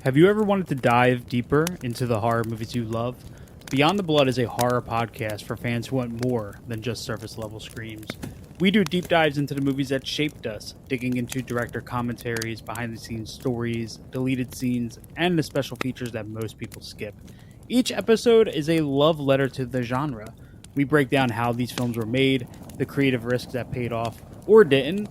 Have you ever wanted to dive deeper into the horror movies you love? Beyond the Blood is a horror podcast for fans who want more than just surface level screams. We do deep dives into the movies that shaped us, digging into director commentaries, behind the scenes stories, deleted scenes, and the special features that most people skip. Each episode is a love letter to the genre. We break down how these films were made, the creative risks that paid off or didn't,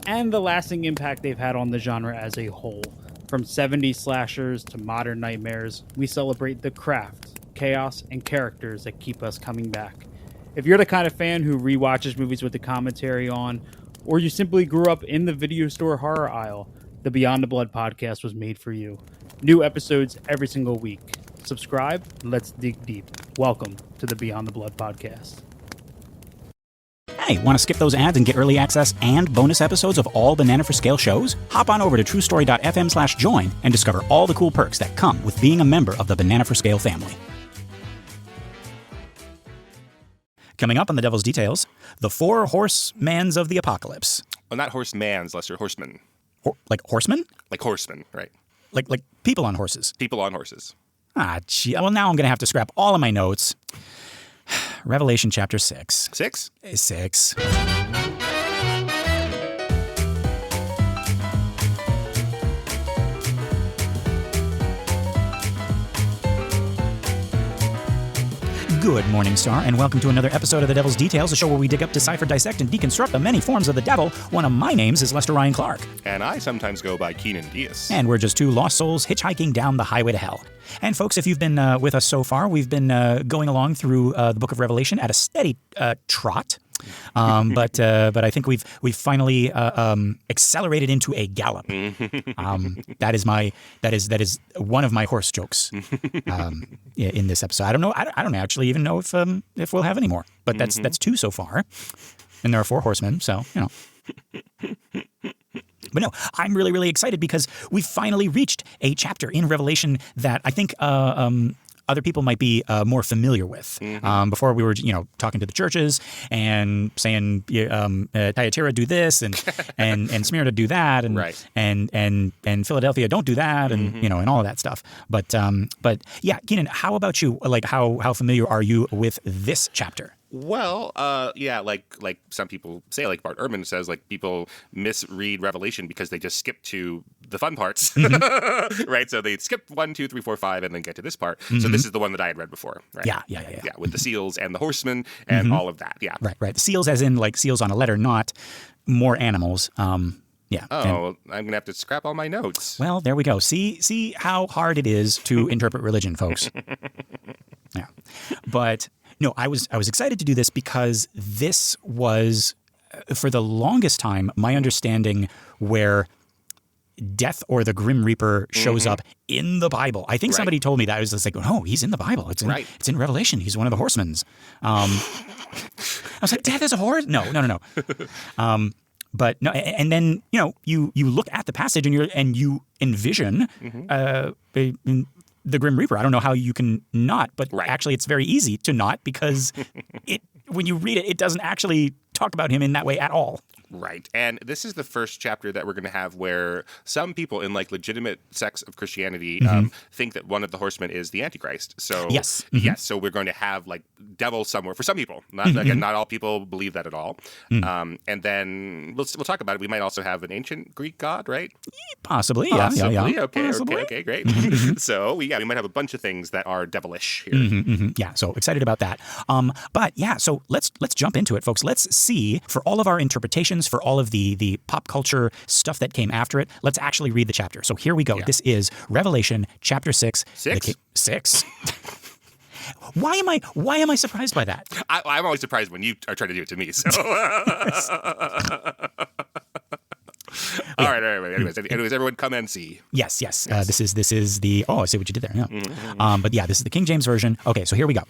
and the lasting impact they've had on the genre as a whole. From 70s slashers to modern nightmares, we celebrate the craft, chaos, and characters that keep us coming back. If you're the kind of fan who rewatches movies with the commentary on, or you simply grew up in the video store horror aisle, the Beyond the Blood podcast was made for you. New episodes every single week. Subscribe, and let's dig deep. Welcome to the Beyond the Blood podcast. Hey, want to skip those ads and get early access and bonus episodes of all Banana for Scale shows? Hop on over to truestory.fm/join and discover all the cool perks that come with being a member of the Banana for Scale family. Coming up on The Devil's Details, the 4 horsemans of the apocalypse. Well, not horsemans, Lester, horsemen. Like horsemen? Like horsemen, right. Like people on horses. People on horses. Ah, gee. Well, now I'm going to have to scrap all of my notes. Revelation chapter 6. 6? 6. Good morning, Star, and welcome to another episode of The Devil's Details, a show where we dig up, decipher, dissect, and deconstruct the many forms of the devil. One of my names is Lester Ryan Clark. And I sometimes go by Keenan Diaz. And we're just 2 lost souls hitchhiking down the highway to hell. And folks, if you've been with us so far, we've been going along through the book of Revelation at a steady trot. But I think we've finally accelerated into a gallop. That is one of my horse jokes in this episode. I don't know. I don't actually even know if we'll have any more. But that's 2 so far, and there are 4 horsemen. So you know. But no, I'm really, really excited because we finally reached a chapter in Revelation that I think other people might be more familiar with. Before we were, talking to the churches and saying, Thyatira do this and Smyrna do that, and right. and Philadelphia don't do that, and and all of that stuff. But yeah, Keenan, how about you? Like, how familiar are you with this chapter? Well, yeah, like some people say, like Bart Ehrman says, like people misread Revelation because they just skip to the fun parts, right? So they skip 1, 2, 3, 4, 5, and then get to this part. So this is the one that I had read before, right? Yeah, with the seals and the horsemen and all of that. Yeah, right. The seals, as in like seals on a letter, not more animals. Yeah. Oh, I'm gonna have to scrap all my notes. Well, there we go. See how hard it is to interpret religion, folks. Yeah, but. No, I was excited to do this because this was, for the longest time, my understanding where death or the Grim Reaper shows up in the Bible. I think somebody told me that. I was just like, oh, he's in the Bible. It's in Revelation. He's one of the horsemen. I was like, death is a horse? No. But no, and then you look at the passage and you envision the Grim Reaper. I don't know how you can not, but actually it's very easy to not because when you read it, it doesn't actually talk about him in that way at all. Right. And this is the first chapter that we're going to have where some people in like legitimate sects of Christianity think that one of the horsemen is the Antichrist. So yes. So we're going to have like devil somewhere for some people. Not all people believe that at all. And then we'll talk about it. We might also have an ancient Greek god, right? Possibly. Yeah. Okay, great. So we might have a bunch of things that are devilish here. Yeah. So excited about that. But yeah, so let's jump into it, folks. Let's see, for all of our interpretations, for all of the pop culture stuff that came after it, let's actually read the chapter. So here we go. Yeah. This is Revelation chapter 6. 6? Why am I surprised by that? I'm always surprised when you are trying to do it to me. So. All right. Anyways, everyone come and see. Yes. This is the. Oh, I see what you did there. Yeah. But yeah, this is the King James version. Okay, so here we go.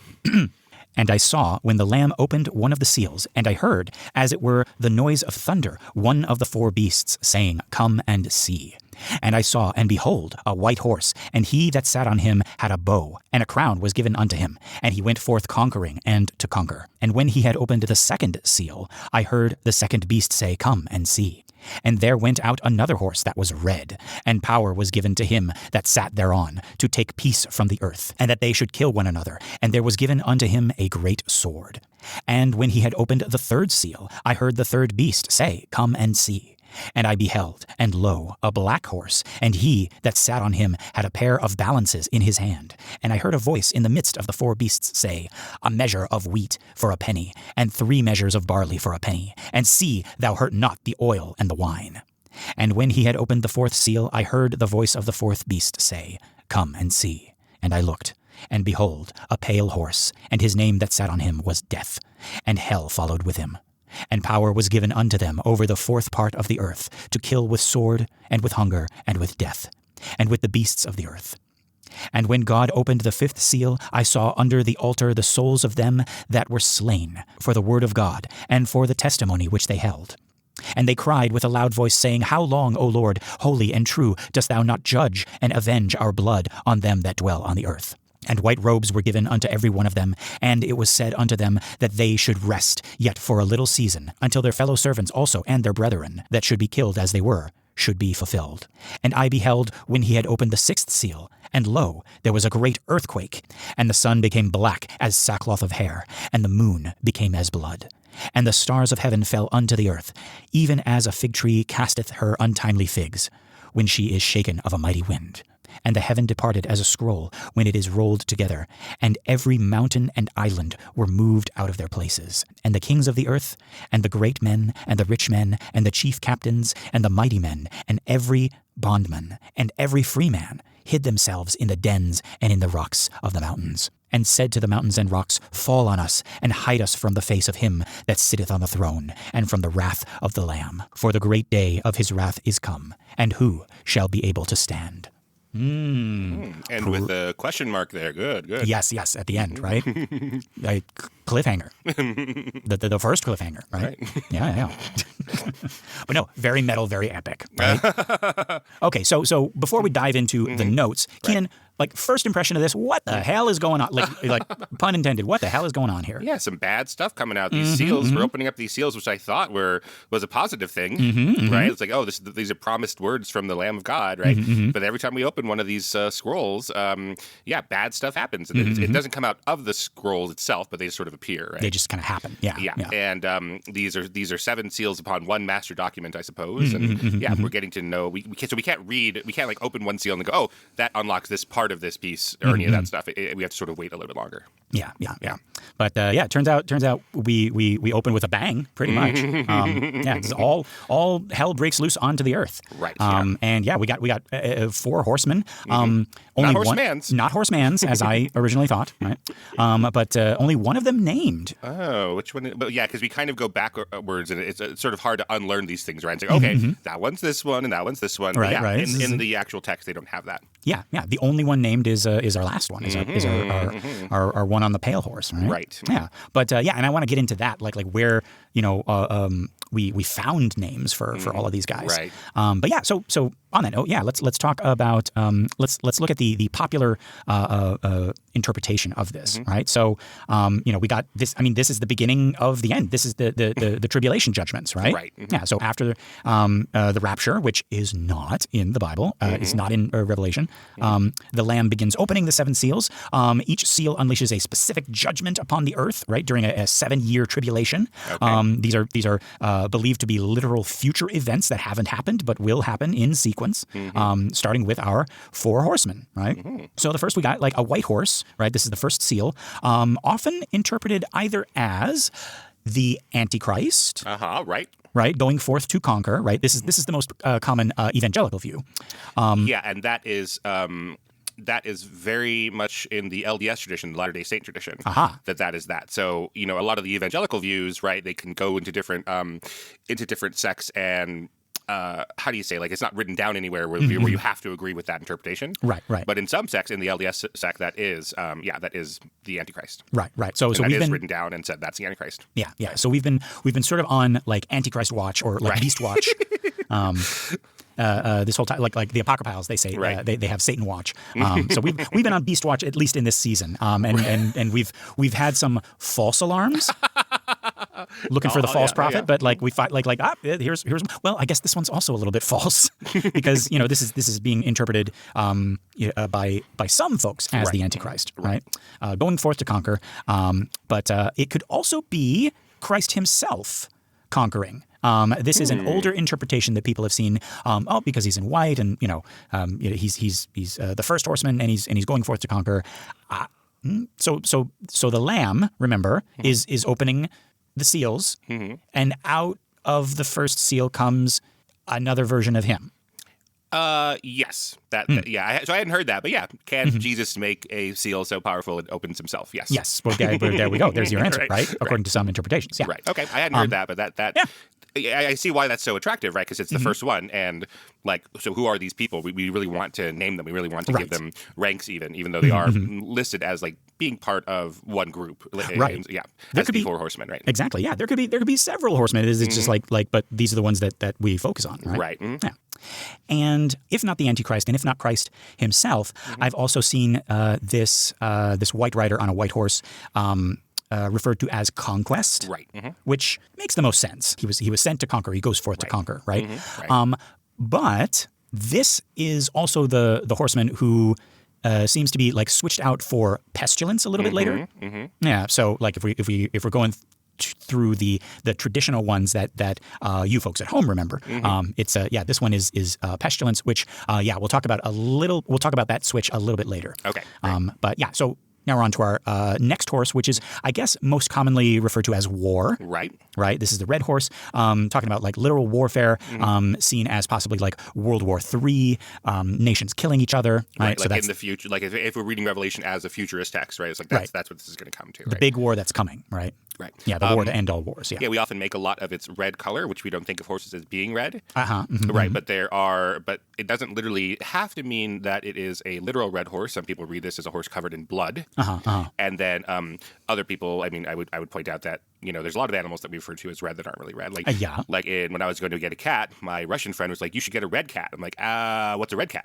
And I saw when the Lamb opened one of the seals, and I heard, as it were, the noise of thunder, one of the 4 beasts, saying, Come and see. And I saw, and behold, a white horse, and he that sat on him had a bow, and a crown was given unto him, and he went forth conquering and to conquer. And when he had opened the 2nd seal, I heard the 2nd beast say, Come and see. And there went out another horse that was red, and power was given to him that sat thereon, to take peace from the earth, and that they should kill one another. And there was given unto him a great sword. And when he had opened the third seal, I heard the third beast say, Come and see. And I beheld, and lo, a black horse, and he that sat on him had a pair of balances in his hand. And I heard a voice in the midst of the four beasts say, A measure of wheat for a penny, and 3 measures of barley for a penny, and see thou hurt not the oil and the wine. And when he had opened the fourth seal, I heard the voice of the fourth beast say, Come and see. And I looked, and behold, a pale horse, and his name that sat on him was Death, and hell followed with him. And power was given unto them over the fourth part of the earth, to kill with sword, and with hunger, and with death, and with the beasts of the earth. And when God opened the fifth seal, I saw under the altar the souls of them that were slain for the word of God, and for the testimony which they held. And they cried with a loud voice, saying, How long, O Lord, holy and true, dost thou not judge and avenge our blood on them that dwell on the earth? And white robes were given unto every one of them, and it was said unto them that they should rest yet for a little season, until their fellow servants also and their brethren, that should be killed as they were, should be fulfilled. And I beheld when he had opened the sixth seal, and lo, there was a great earthquake, and the sun became black as sackcloth of hair, and the moon became as blood. And the stars of heaven fell unto the earth, even as a fig tree casteth her untimely figs, when she is shaken of a mighty wind. And the heaven departed as a scroll when it is rolled together, and every mountain and island were moved out of their places. And the kings of the earth, and the great men, and the rich men, and the chief captains, and the mighty men, and every bondman, and every free man, hid themselves in the dens and in the rocks of the mountains, and said to the mountains and rocks, Fall on us, and hide us from the face of him that sitteth on the throne, and from the wrath of the Lamb. For the great day of his wrath is come, and who shall be able to stand? And with a question mark there. Good. Yes, at the end, right? Cliffhanger. the first cliffhanger, right? Yeah. But no, very metal, very epic, right? Okay, so before we dive into the notes, Keenan, like, first impression of this, what the hell is going on? Like pun intended, what the hell is going on here? Yeah, some bad stuff coming out. These seals, we're opening up these seals, which I thought was a positive thing, right? It's like, oh, these are promised words from the Lamb of God, right? But every time we open one of these scrolls, bad stuff happens. And it doesn't come out of the scrolls itself, but they just sort of appear, right? They just kind of happen, yeah. And these are 7 seals upon one master document, I suppose. And we're getting to know. We can't read. We can't like open one seal and go, oh, that unlocks this part of this piece or any of that stuff. We have to sort of wait a little bit longer. Yeah. But it turns out we open with a bang, pretty much. It's all hell breaks loose onto the earth. Right. And we got 4 horsemen. Only not horsemans. Not horsemans, as I originally thought. Right. But only one of them named. Oh, which one? But yeah, because we kind of go backwards, and it's sort of hard to unlearn these things, right? It's like, okay, that one's this one, and that one's this one. Right. In the actual text, they don't have that. Yeah. The only one named is our last one. Is our one on the pale horse, right? Right. Yeah. But and I want to get into that, like where we found names for all of these guys. Right. But so on that note, let's talk about let's look at the popular interpretation of this, right? So we got this. I mean, this is the beginning of the end. This is the tribulation judgments, right? Right. Yeah. So after the rapture, which is not in the Bible, it's not in Revelation. The Lamb begins opening the 7 seals. Each seal unleashes a specific judgment upon the earth, right, during a 7-year tribulation. Okay. These are believed to be literal future events that haven't happened but will happen in sequence, starting with our 4 horsemen, right? So the first we got like a white horse, right? This is the first seal, often interpreted either as the Antichrist, right, going forth to conquer, right? This is the most common evangelical view. And that is very much in the LDS tradition, the Latter-day Saint tradition, that is that. So, a lot of the evangelical views, right, they can go into different sects and how do you say, like, it's not written down anywhere where you have to agree with that interpretation. Right. But in some sects, in the LDS sect, that is the Antichrist. Right. So we've been written down and said that's the Antichrist. Yeah. So we've been sort of on like Antichrist watch or like Beast watch. This whole time, like the Apocryphals, they say they have Satan watch. So we've been on Beast watch at least in this season, and we've had some false alarms. looking for the false prophet, but like we fight here's well, I guess this one's also a little bit false because this is being interpreted by some folks as the Antichrist, right? Going forth to conquer, but it could also be Christ himself conquering. This is an older interpretation that people have seen. Because he's in white, and he's the first horseman, and he's going forth to conquer. So the Lamb, remember, is opening the seals, and out of the first seal comes another version of him. Yes. So I hadn't heard that, but yeah, can Jesus make a seal so powerful it opens himself? Yes. Yes. Well, there we go. There's your answer, right? According to some interpretations. Yeah. Right. Okay. I hadn't heard that, but that. Yeah. I see why that's so attractive, right? Because it's the first one, and so who are these people? We really want to name them. We really want to give them ranks, even though they are listed as like being part of one group, right? Yeah, there could be 4 horsemen, right? Exactly. Yeah, there could be several horsemen. It's just but these are the ones that we focus on, right? Right. Mm-hmm. Yeah. And if not the Antichrist, and if not Christ himself, I've also seen this white rider on a white horse. Referred to as conquest, right? Which makes the most sense. He was sent to conquer. He goes forth to conquer, right? But this is also the horseman who seems to be like switched out for pestilence a little bit later. Yeah. So like if we're going through the traditional ones that you folks at home remember, it's this one is pestilence, which we'll talk about that switch a little bit later. Okay. But yeah, so. Now we're on to our next horse, which is, I guess, most commonly referred to as war. Right. Right. This is the red horse, talking about like literal warfare, seen as possibly like World War III, nations killing each other. Right. Like so in the future, like if we're reading Revelation as a futurist text, right? It's like that's what this is going to come to. Right? The big war that's coming. Right. Right. Yeah, the war to end all wars. Yeah. Yeah, we often make a lot of its red color, which we don't think of horses as being red. Mm-hmm. Right, but but it doesn't literally have to mean that it is a literal red horse. Some people read this as a horse covered in blood. And then other people, I mean, I would point out that there's a lot of animals that we refer to as red that aren't really red. Like when I was going to get a cat, my Russian friend was like, "You should get a red cat." I'm like, what's a red cat?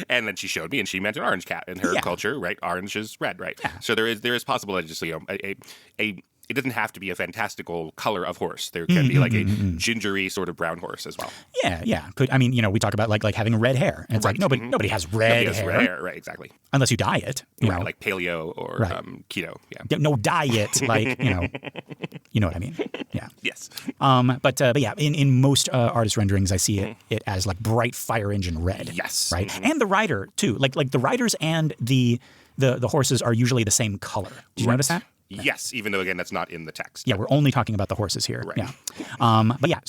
And then she showed me, and she meant an orange cat. In her culture, right, orange is red, right? Yeah. So there is possible that just it doesn't have to be a fantastical color of horse. There can be like a gingery sort of brown horse as well. Yeah. We talk about like having red hair. And it's like nobody has red hair. Right, exactly. Unless you dye it. Right, like paleo or keto. Yeah. No diet, like, you know what I mean. Yeah. Yes. But yeah, in most artist renderings, I see it as like bright fire engine red. Yes. Right. And the rider too. Like the riders and the horses are usually the same color. Did you notice that? Yes, even though, again, that's not in the text. Yeah, we're only talking about the horses here. Right. Yeah. But yeah,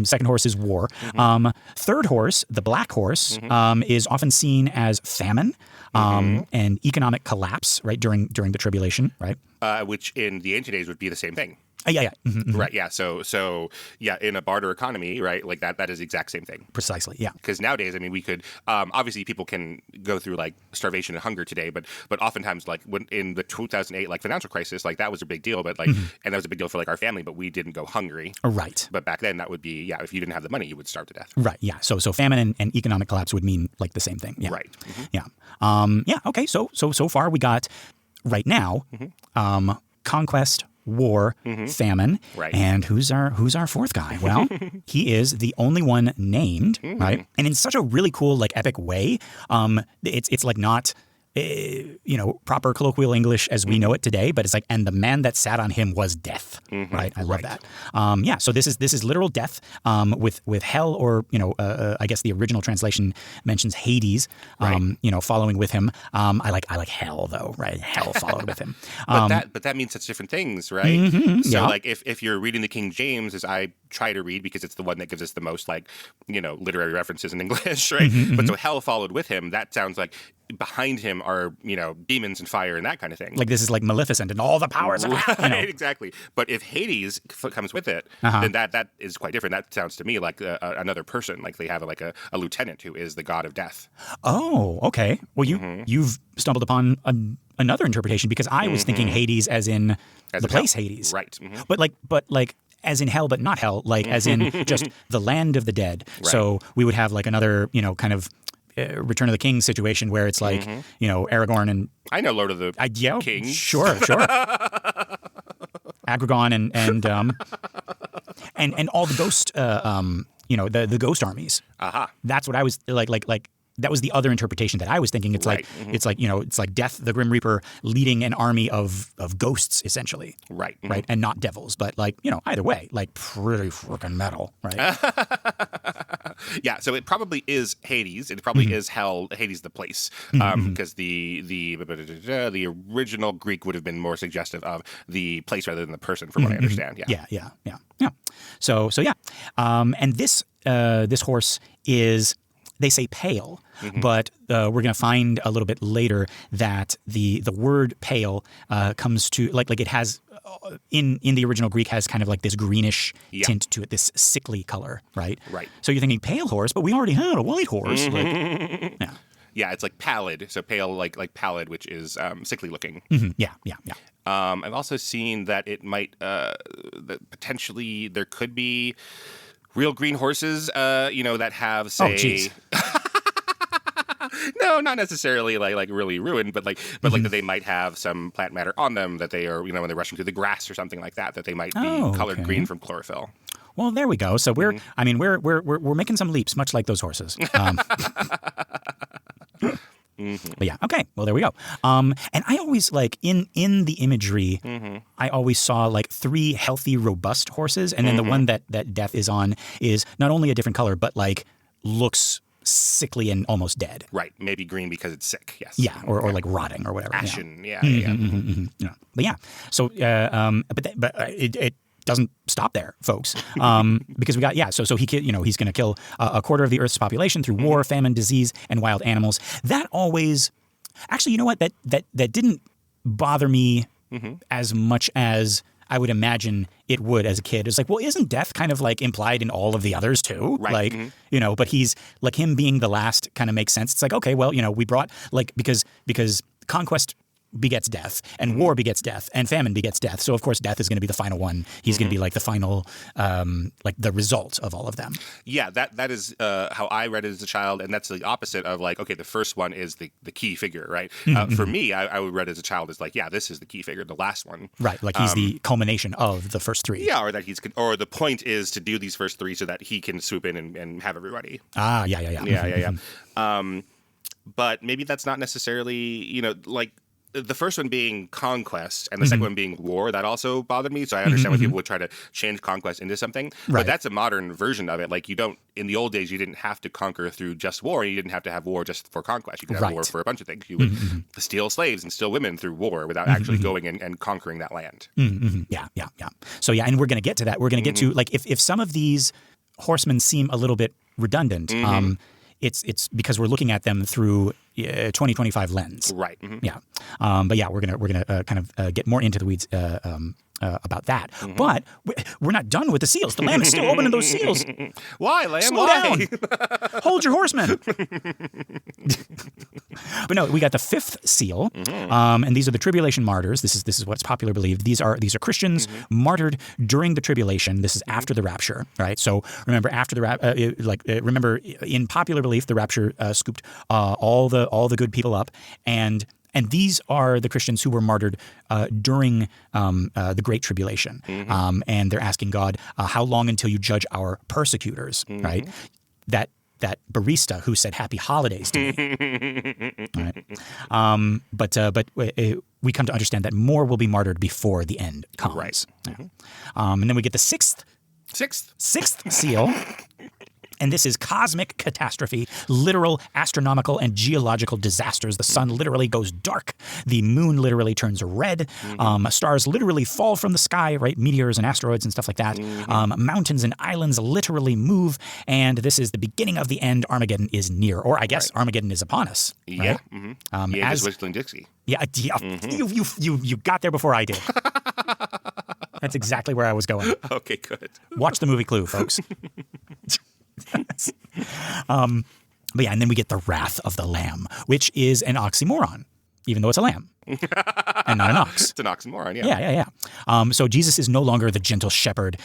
second horse is war. Third horse, the black horse, is often seen as famine and economic collapse, right, during the tribulation, right? Which in the ancient days would be the same thing. Yeah. Right, yeah. So yeah, in a barter economy, right, like that is the exact same thing. Precisely, yeah. Because nowadays, I mean, we could obviously people can go through like starvation and hunger today, but oftentimes like when in the 2008 like financial crisis, like that was a big deal, but like and that was a big deal for like our family, but we didn't go hungry. Right. But back then that would be if you didn't have the money, you would starve to death. Right. Yeah. So famine and economic collapse would mean like the same thing. Yeah. Right. Yeah. Okay. So far we got right now conquest, war, famine, right. And who's our fourth guy? Well, he is the only one named, right? And in such a really cool, like, epic way. It's like not proper colloquial English as we know it today, but it's like, and the man that sat on him was death, right? I love that. So this is literal death, with hell, or I guess the original translation mentions Hades, following with him. I like hell though, right? Hell followed with him. But that means such different things, right? So like if you're reading the King James, as I try to read because it's the one that gives us the most literary references in English, right? But so hell followed with him. That sounds like behind him are demons and fire and that kind of thing. Like this is like Maleficent and all the powers of hell. Right, exactly. But if Hades comes with it, then that is quite different. That sounds to me like another person. Like they have like a lieutenant who is the god of death. Oh, okay. Well, you've stumbled upon another interpretation, because I was thinking Hades as in the place Hades, right? But like as in hell, but not hell. Like as in just the land of the dead. Right. So we would have like another kind of Return of the King situation where it's like Aragorn and I know Lord of the Kings. Sure. Aggregon and all the ghost, the ghost armies. That's what I was like. That was the other interpretation that I was thinking. It's like it's like Death, the Grim Reaper, leading an army of ghosts essentially. Right. Right, and not devils, but either way, like pretty freaking metal, right? Yeah, so it probably is Hades. It probably is hell. Hades, the place, because the original Greek would have been more suggestive of the place rather than the person, from what I understand. Yeah. So yeah, and this horse is. They say pale, but we're going to find a little bit later that the word pale comes to like it has in the original Greek has kind of like this greenish tint to it, this sickly color, right? Right. So you're thinking pale horse, but we already had a white horse. Yeah, it's like pallid. So pale, like pallid, which is sickly looking. Yeah. I've also seen that it might that potentially there could be real green horses, that have, say, no, not necessarily like really ruined, but like that they might have some plant matter on them that they are, when they're rushing through the grass or something like that they might be colored green from chlorophyll. Well, there we go. So we're making some leaps, much like those horses. But yeah, okay. Well, there we go. And I always in the imagery, I always saw like 3 healthy, robust horses, and then the one that Death is on is not only a different color, but like looks sickly and almost dead. Right. Maybe green because it's sick. Yes. Yeah. Or like rotting or whatever. Ashen. Yeah. But yeah. So, but it doesn't stop there, folks, because we got so he's going to kill a quarter of the Earth's population through war, famine, disease, and wild animals. That always, actually, you know what? That didn't bother me as much as I would imagine it would as a kid. It's like, well, isn't death kind of like implied in all of the others too? Right. Like, but he's like him being the last kind of makes sense. It's like, okay, well, we brought like because conquest begets death, and war begets death, and famine begets death. So of course, death is going to be the final one. He's going to be like the final, like the result of all of them. Yeah, that is how I read it as a child, and that's the opposite of like, okay, the first one is the key figure, right? For me, I would read as a child as like, yeah, this is the key figure, the last one, right? Like he's the culmination of the first 3. Yeah, or the point is to do these first 3 so that he can swoop in and have everybody. Yeah. But maybe that's not necessarily, like. The first one being conquest and the second one being war, that also bothered me. So I understand why people would try to change conquest into something. But that's a modern version of it. Like in the old days, you didn't have to conquer through just war. You didn't have to have war just for conquest. You could have war for a bunch of things. You would steal slaves and steal women through war without actually going and conquering that land. Yeah. So yeah, and we're going to get to that. We're going to get to like if some of these horsemen seem a little bit redundant, it's because we're looking at them through 2025 lens. Right. Yeah. But yeah, we're gonna kind of get more into the weeds about that. But we're not done with the seals. The Lamb is still opening those seals. Why, Lamb? Slow down. Hold your horsemen. But no, we got the 5th seal, and these are the tribulation martyrs. This is what's popularly believed. These are Christians martyred during the tribulation. This is after the rapture, right? So remember, after the remember in popular belief, the rapture scooped all the good people up, and these are the Christians who were martyred during the Great Tribulation. And they're asking God, how long until you judge our persecutors, right? That barista who said happy holidays to me. Right? But we come to understand that more will be martyred before the end comes. Right. And then we get the sixth seal. And this is cosmic catastrophe, literal astronomical and geological disasters. The sun literally goes dark. The moon literally turns red. Stars literally fall from the sky, right? Meteors and asteroids and stuff like that. Mountains and islands literally move. And this is the beginning of the end. Armageddon is near. Or I guess Armageddon is upon us. Yeah. Right? As Whistling Dixie. Yeah. You got there before I did. That's exactly where I was going. Okay, good. Watch the movie Clue, folks. But yeah, and then we get the wrath of the Lamb, which is an oxymoron, even though it's a lamb and not an ox. It's an oxymoron, yeah. Yeah. So Jesus is no longer the gentle shepherd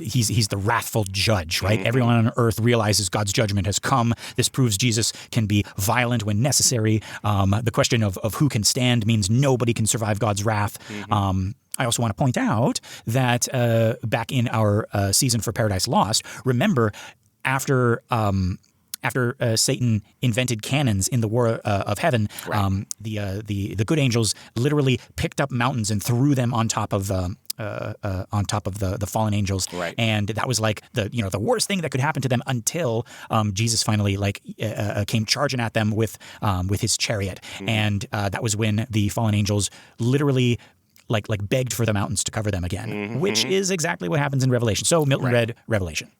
he's the wrathful judge, right? Everyone on earth realizes God's judgment has come. This proves Jesus can be violent when necessary. The question of who can stand means nobody can survive God's wrath. I also want to point out that back in our season for Paradise Lost, remember after Satan invented cannons in the War of Heaven, the good angels literally picked up mountains and threw them on top of the fallen angels, and that was like the worst thing that could happen to them until Jesus finally came charging at them with his chariot, and that was when the fallen angels literally begged for the mountains to cover them again, which is exactly what happens in Revelation. So Milton read Revelation.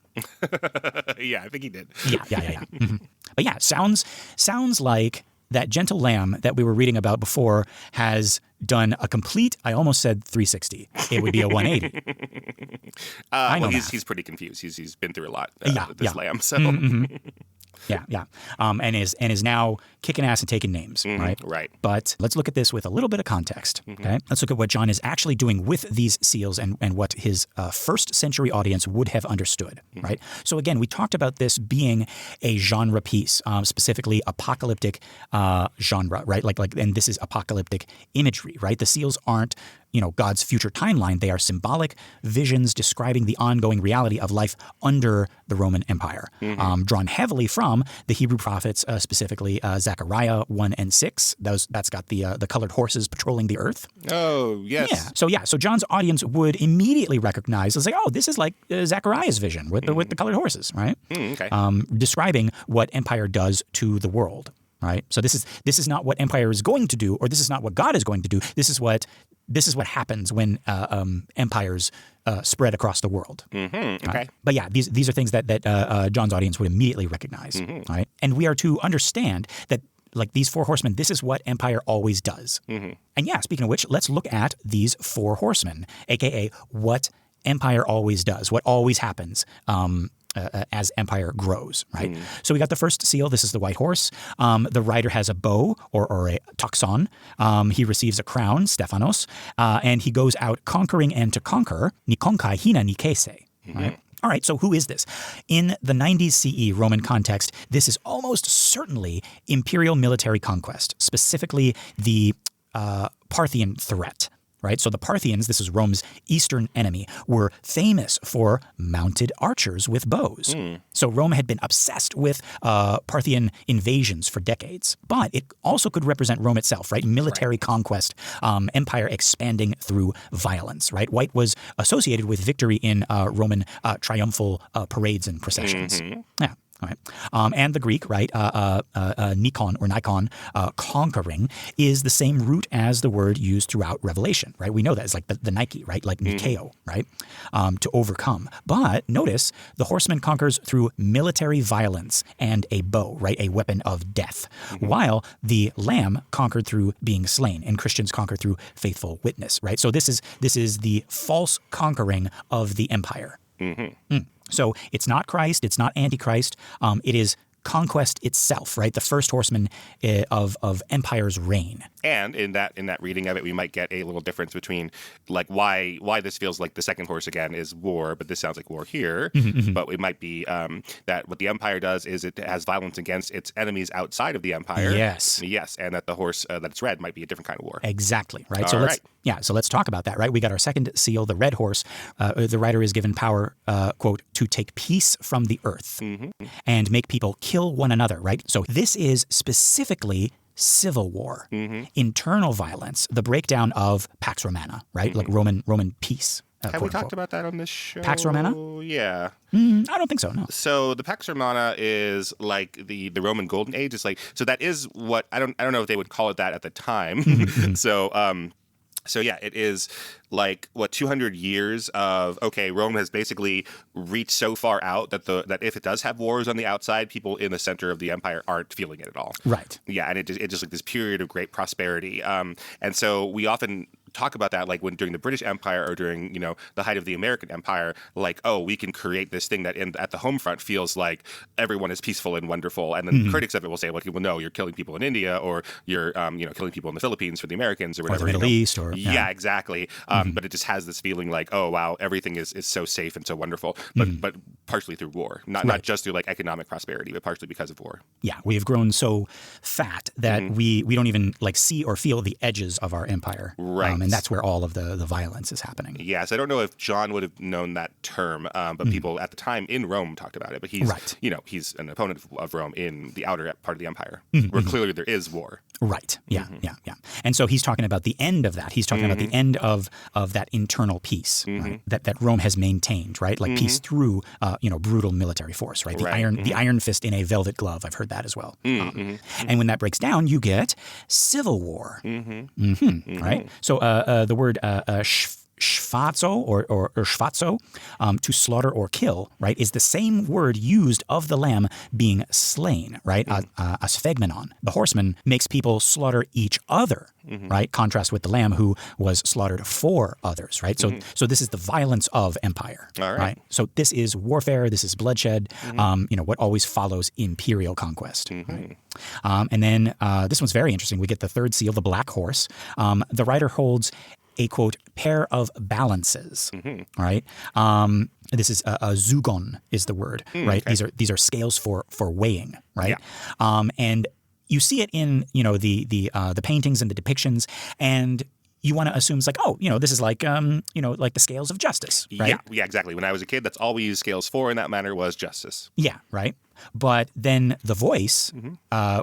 Yeah, I think he did. Yeah. But yeah, sounds like that gentle lamb that we were reading about before has done a complete, I almost said 360. It would be a 180. I know he's pretty confused. He's been through a lot, this lamb. So. Yeah. And is now kicking ass and taking names, right? Right. But let's look at this with a little bit of context, okay? Let's look at what John is actually doing with these seals and what his first century audience would have understood, right? So again, we talked about this being a genre piece, specifically apocalyptic genre, right? And this is apocalyptic imagery, right? The seals aren't God's future timeline. They are symbolic visions describing the ongoing reality of life under the Roman Empire, drawn heavily from the Hebrew prophets, specifically Zechariah 1 and 6. That's got the colored horses patrolling the earth. Oh, yes. Yeah. So John's audience would immediately recognize, it's like, oh, this is like Zechariah's vision with the colored horses, right? Okay. Describing what empire does to the world. Right. So this is not what empire is going to do, or this is not what God is going to do. This is what happens when empires spread across the world. Okay. Right? But yeah, these are things that John's audience would immediately recognize. Right. And we are to understand that these four horsemen, this is what empire always does. And yeah, speaking of which, let's look at these four horsemen, aka what empire always does, what always happens. As empire grows, right? So we got the first seal. This is the white horse. The rider has a bow or a toxon. He receives a crown, Stephanos, and he goes out conquering and to conquer. Nikonkai hina nikese, right? All right, so who is this? In the 90s CE Roman context, this is almost certainly imperial military conquest, specifically the Parthian threat. Right? So the Parthians, this is Rome's eastern enemy, were famous for mounted archers with bows. So Rome had been obsessed with Parthian invasions for decades. But it also could represent Rome itself, right? Military conquest, empire expanding through violence, right? White was associated with victory in Roman triumphal parades and processions. Yeah. Right. And the Greek, right, Nikon, conquering, is the same root as the word used throughout Revelation, right? We know that it's like the Nike, right, like Nikeo, right, to overcome. But notice the horseman conquers through military violence and a bow, right, a weapon of death, while the lamb conquered through being slain, and Christians conquer through faithful witness, right? So this is the false conquering of the empire. So it's not Christ, it's not Antichrist, it is conquest itself, right? The first horseman of empire's reign. And in that reading of it, we might get a little difference between why this feels like the second horse again is war, but this sounds like war here. But it might be that what the empire does is it has violence against its enemies outside of the empire. Yes, and that the horse that's red might be a different kind of war. Exactly, right? So let's talk about that, right? We got our second seal, the red horse. The rider is given power, quote, to take peace from the earth and make people kill one another, right? So this is specifically civil war, internal violence, the breakdown of Pax Romana, right? Like Roman peace. Have we talked about that on this show? Pax Romana? Yeah. I don't think so, no. So the Pax Romana is like the Roman Golden Age. It's so that is what I don't know if they would call it that at the time. So yeah, it is 200 years of Rome has basically reached so far out that if it does have wars on the outside, people in the center of the empire aren't feeling it at all. Right. Yeah, and it just like this period of great prosperity. And so we often talk about that, like when during the British Empire or during, the height of the American Empire, like, oh, we can create this thing that at the home front feels like everyone is peaceful and wonderful. And then critics of it will say, well, no, you're killing people in India, or you're, killing people in the Philippines for the Americans or whatever. Or the Middle East. Yeah, exactly. But it just has this feeling like, oh, wow, everything is so safe and so wonderful, but partially through war, not just through like economic prosperity, but partially because of war. Yeah, we have grown so fat that we don't even like see or feel the edges of our empire. Right. And that's where all of the violence is happening. Yes, I don't know if John would have known that term, but people at the time in Rome talked about it. But he's, he's an opponent of Rome in the outer part of the empire, where clearly there is war. Right. Yeah. Yeah. And so he's talking about the end of that. He's talking about the end of that internal peace, right? that Rome has maintained, right? Like peace through, brutal military force, right? The iron fist in a velvet glove. I've heard that as well. And when that breaks down, you get civil war, right? So the word schwazo or schwazo, to slaughter or kill, right, is the same word used of the lamb being slain, right? Asphegmenon. The horseman makes people slaughter each other, right? Contrast with the lamb who was slaughtered for others, right? So this is the violence of empire, right? So this is warfare. This is bloodshed. What always follows imperial conquest. Right? And then this one's very interesting. We get the third seal, the black horse. The writer holds a, quote, pair of balances, right? This is a zugon is the word, right? Okay. These are scales for weighing, right? Yeah. And you see it in the paintings and the depictions, and you want to assume it's like, this is like like the scales of justice, right? Yeah, exactly. When I was a kid, that's all we used scales for in that manner was justice. Yeah, right. But then the voice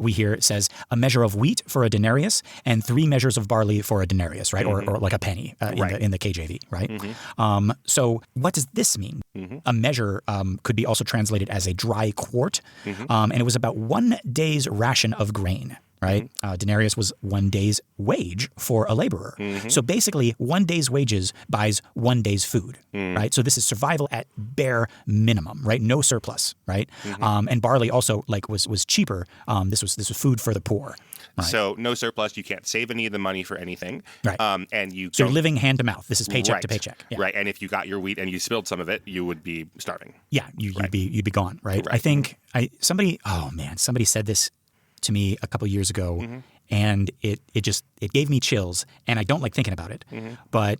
we hear it says a measure of wheat for a denarius and 3 measures of barley for a denarius, right? Or like a penny in the KJV, right? So what does this mean? A measure could be also translated as a dry quart, and it was about 1 day's ration of grain. Right? Denarius was 1 day's wage for a laborer. So basically, 1 day's wages buys 1 day's food, right? So this is survival at bare minimum, right? No surplus, right? And barley also was cheaper. This was food for the poor. Right? So no surplus. You can't save any of the money for anything. Right. And so you're living hand to mouth. This is paycheck to paycheck. Yeah. Right. And if you got your wheat and you spilled some of it, you would be starving. Yeah. You'd be gone. Right. I think somebody said this to me a couple years ago, and it gave me chills, and I don't like thinking about it. But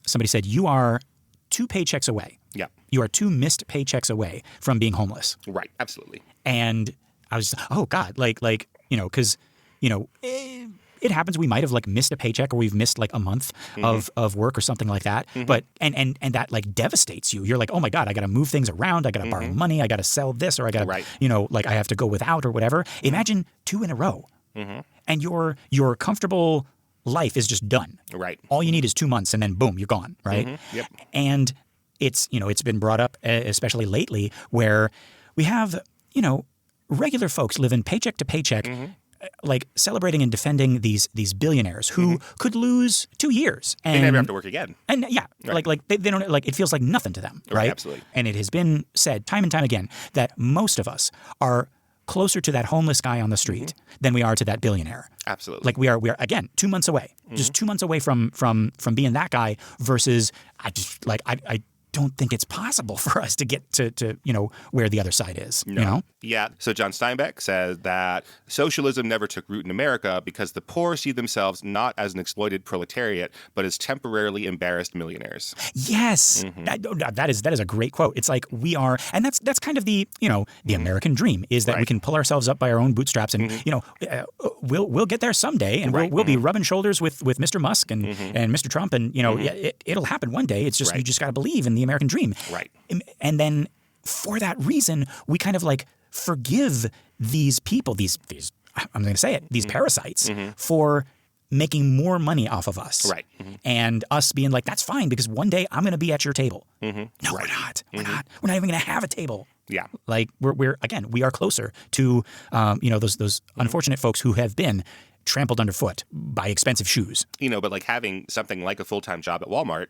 somebody said, you are 2 paychecks away. Yeah. You are 2 missed paychecks away from being homeless. Right. Absolutely. And I was just, oh God, because it happens. We might have missed a paycheck, or we've missed a month of work or something like that. But and that devastates you. You're like, oh my God, I got to move things around. I got to borrow money. I got to sell this, or I got to, I have to go without or whatever. Imagine 2 in a row, and your comfortable life is just done. Right. All you need is 2 months, and then boom, you're gone. Right. Yep. And it's been brought up, especially lately, where we have regular folks living paycheck to paycheck. Celebrating and defending these billionaires who could lose 2 years and they never have to work again. And they don't it feels like nothing to them, right? Absolutely. And it has been said time and time again that most of us are closer to that homeless guy on the street than we are to that billionaire. Absolutely. We are again 2 months away, just 2 months away from being that guy. Versus I don't think it's possible for us to get to where the other side is. No. Yeah. So John Steinbeck said that socialism never took root in America because the poor see themselves not as an exploited proletariat, but as temporarily embarrassed millionaires. Yes. That is a great quote. It's like we are, and that's kind of the the American dream is that we can pull ourselves up by our own bootstraps, and we'll get there someday, and we'll be rubbing shoulders with Mr. Musk and Mr. Trump, and it'll happen one day. It's just you just got to believe in the American dream. Right. And then for that reason, we kind of forgive these people, these I'm going to say it, these parasites for making more money off of us. Right. And us being like, that's fine because one day I'm going to be at your table. No, we're not. We're not. We're not even going to have a table. Yeah. We are closer to those unfortunate folks who have been trampled underfoot by expensive shoes. But like having something like a full-time job at Walmart,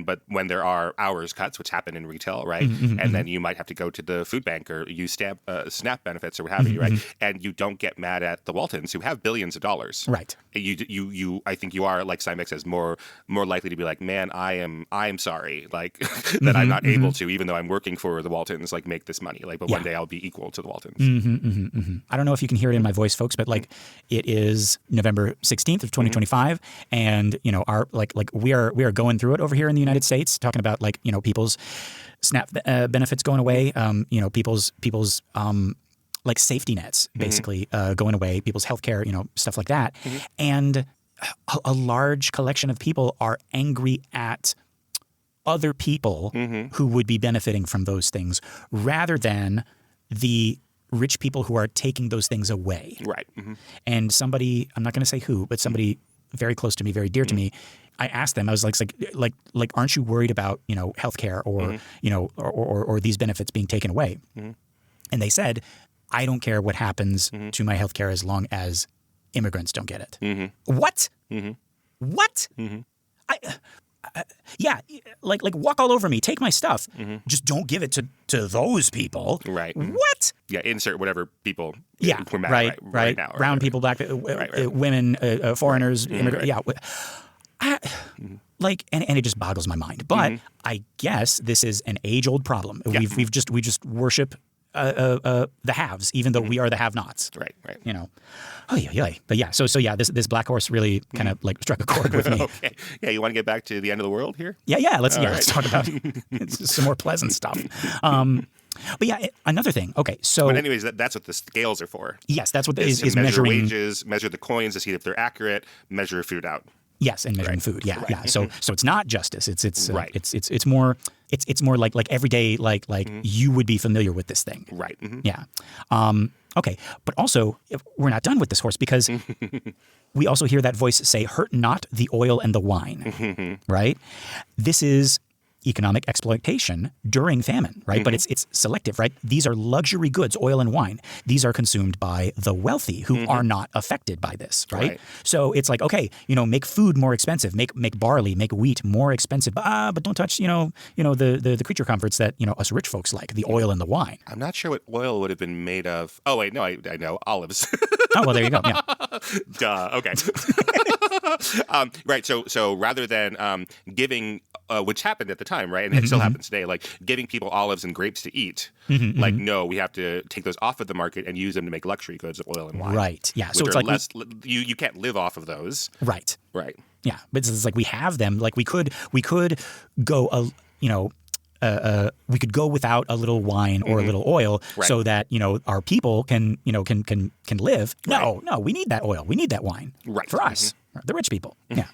but when there are hours cuts, which happen in retail, right? And then you might have to go to the food bank or use SNAP benefits or what have you, right? And you don't get mad at the Waltons, who have billions of dollars. Right. I think you are, like Simek says, more likely to be like, man, I am sorry, like that I'm not able to, even though I'm working for the Waltons, like make this money, like, but one day I'll be equal to the Waltons. I don't know if you can hear it in my voice, folks, but like it is November 16th of 2025, and our we are going through it over here in the United States, talking about like people's SNAP benefits going away, people's like safety nets basically going away, people's healthcare, stuff like that, and a large collection of people are angry at other people who would be benefiting from those things rather than the rich people who are taking those things away. Right. And somebody, I'm not going to say who, but somebody very close to me, very dear to me, I asked them, I was like, aren't you worried about, healthcare or, or these benefits being taken away? And they said, I don't care what happens to my healthcare as long as immigrants don't get it. What? What? Yeah, like walk all over me, take my stuff. Just don't give it to those people. Right. What? Yeah, insert whatever people. Yeah, we're mad right now. Brown people, black, women, foreigners, immigrants. Yeah. And it just boggles my mind. But I guess this is an age-old problem. Yeah. We just worship the haves, even though we are the have-nots. Right. But yeah, so this black horse really kind of like struck a chord with me. Okay. Yeah, you want to get back to the end of the world here? Yeah. Let's talk about some more pleasant stuff. But yeah, another thing. Okay, so. But anyways, that's what the scales are for. Yes, that's what is measure measuring wages, measure the coins to see if they're accurate, measure food out. Yes, and measuring food. Yeah, yeah. So it's not justice. It's more like everyday like you would be familiar with this thing. Right. Yeah. Okay, but also we're not done with this horse because we also hear that voice say, "Hurt not the oil and the wine." Right. This is economic exploitation during famine, right? But it's selective, right? These are luxury goods, oil and wine. These are consumed by the wealthy who are not affected by this, right? So it's like, okay, make food more expensive, make barley, make wheat more expensive, but don't touch, the creature comforts that, us rich folks like, the oil and the wine. I'm not sure what oil would have been made of. Oh, wait, no, I know, olives. Oh, well, there you go, yeah. Duh, okay. Right, so rather than giving, which happened at the time, right, and it still happens today, like giving people olives and grapes to eat, no, we have to take those off of the market and use them to make luxury goods of oil and wine. Right, yeah. So it's like you can't live off of those. Right. Right. Yeah, but it's like we have them. Like we could go we could go without a little wine or a little oil so that, our people can live. No, we need that oil. We need that wine for us. The rich people, yeah.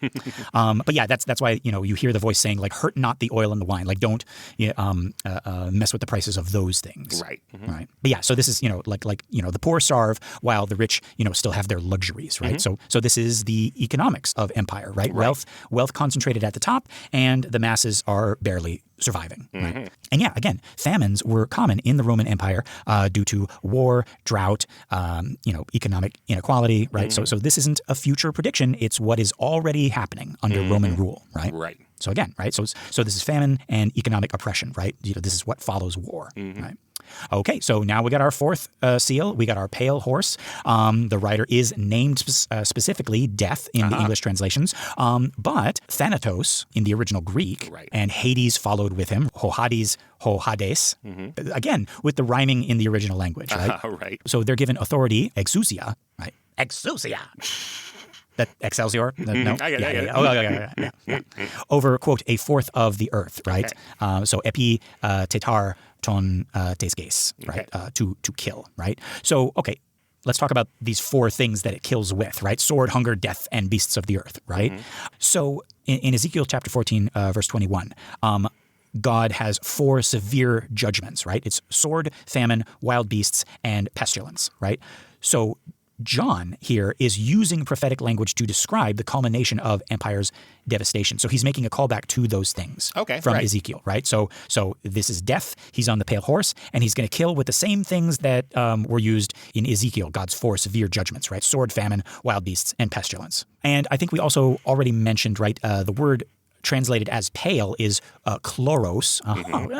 But yeah, that's why you hear the voice saying like, "Hurt not the oil and the wine." Like, don't mess with the prices of those things. Right. Right. But yeah, so this is the poor starve while the rich still have their luxuries, right? So this is the economics of empire, right? Wealth concentrated at the top, and the masses are barely surviving. Right? And yeah, again, famines were common in the Roman Empire due to war, drought, economic inequality, right? So this isn't a future prediction. It's what is already happening under Roman rule, right? Right. So again, right? So this is famine and economic oppression, right? This is what follows war, right? Okay, so now we got our fourth seal. We got our pale horse. The rider is named specifically Death in the English translations, but Thanatos in the original Greek, and Hades followed with him, Hades, again, with the rhyming in the original language, right? Right. So they're given authority, exousia, right? Exousia. That Excelsior? No? Yeah. Over, quote, a fourth of the earth, right? Okay. So epi tetar ton tesges, right? To kill, right? So, okay, let's talk about these four things that it kills with, right? Sword, hunger, death, and beasts of the earth, right? So in Ezekiel chapter 14, verse 21, God has four severe judgments, right? It's sword, famine, wild beasts, and pestilence, right? So John here is using prophetic language to describe the culmination of Empire's devastation. So he's making a callback to those things from Ezekiel, right? So this is death. He's on the pale horse, and he's going to kill with the same things that were used in Ezekiel, God's four severe judgments, right? Sword, famine, wild beasts, and pestilence. And I think we also already mentioned, right, the word translated as pale is chloros.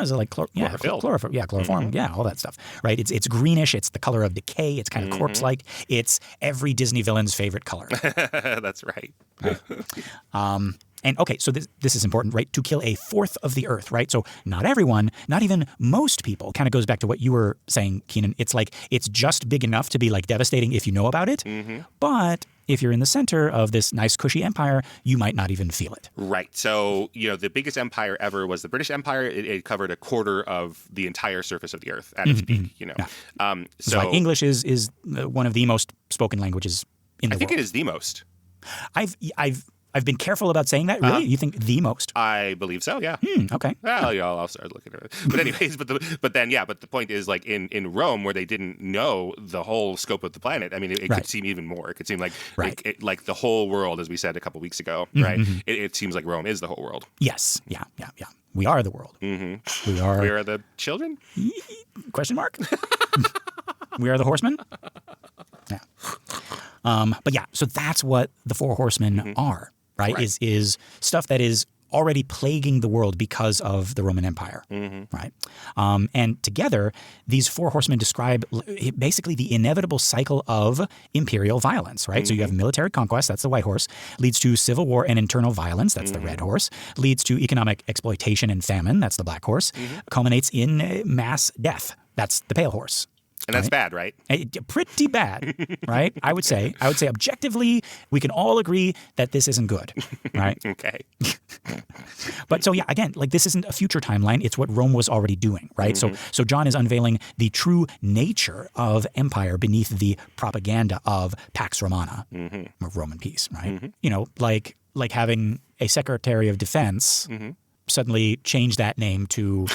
Is it like chloroform? Yeah, chloroform. Yeah, all that stuff. Right? It's greenish. It's the color of decay. It's kind of corpse-like. It's every Disney villain's favorite color. That's right. And okay, so this is important, right? To kill a fourth of the earth, right? So not everyone, not even most people, kind of goes back to what you were saying, Keenan. It's like it's just big enough to be like devastating if you know about it, but if you're in the center of this nice cushy empire, you might not even feel it. Right. So, the biggest empire ever was the British Empire. It covered a quarter of the entire surface of the earth at its peak, Yeah. So why English is one of the most spoken languages in the world. I think it is the most. I've been careful about saying that. Really? You think the most? I believe so, yeah. Okay. Well, I'll start looking at it. But anyways, but the point is, like, in Rome, where they didn't know the whole scope of the planet, I mean, it could seem even more. It could seem like like the whole world, as we said a couple weeks ago, right? It seems like Rome is the whole world. Yes. Yeah. We are the world. We are the children? Question mark? We are the horsemen? Yeah. But yeah, so that's what the four horsemen are. Right? Is stuff that is already plaguing the world because of the Roman Empire, right? And together, these four horsemen describe basically the inevitable cycle of imperial violence, right? So you have military conquest, that's the white horse, leads to civil war and internal violence, that's the red horse, leads to economic exploitation and famine, that's the black horse, culminates in mass death, that's the pale horse. And that's bad, right? Pretty bad, right? I would say objectively, we can all agree that this isn't good, right? Okay. But so yeah, again, like this isn't a future timeline. It's what Rome was already doing, right? So John is unveiling the true nature of empire beneath the propaganda of Pax Romana, of Roman peace, right? Like having a Secretary of Defense suddenly change that name to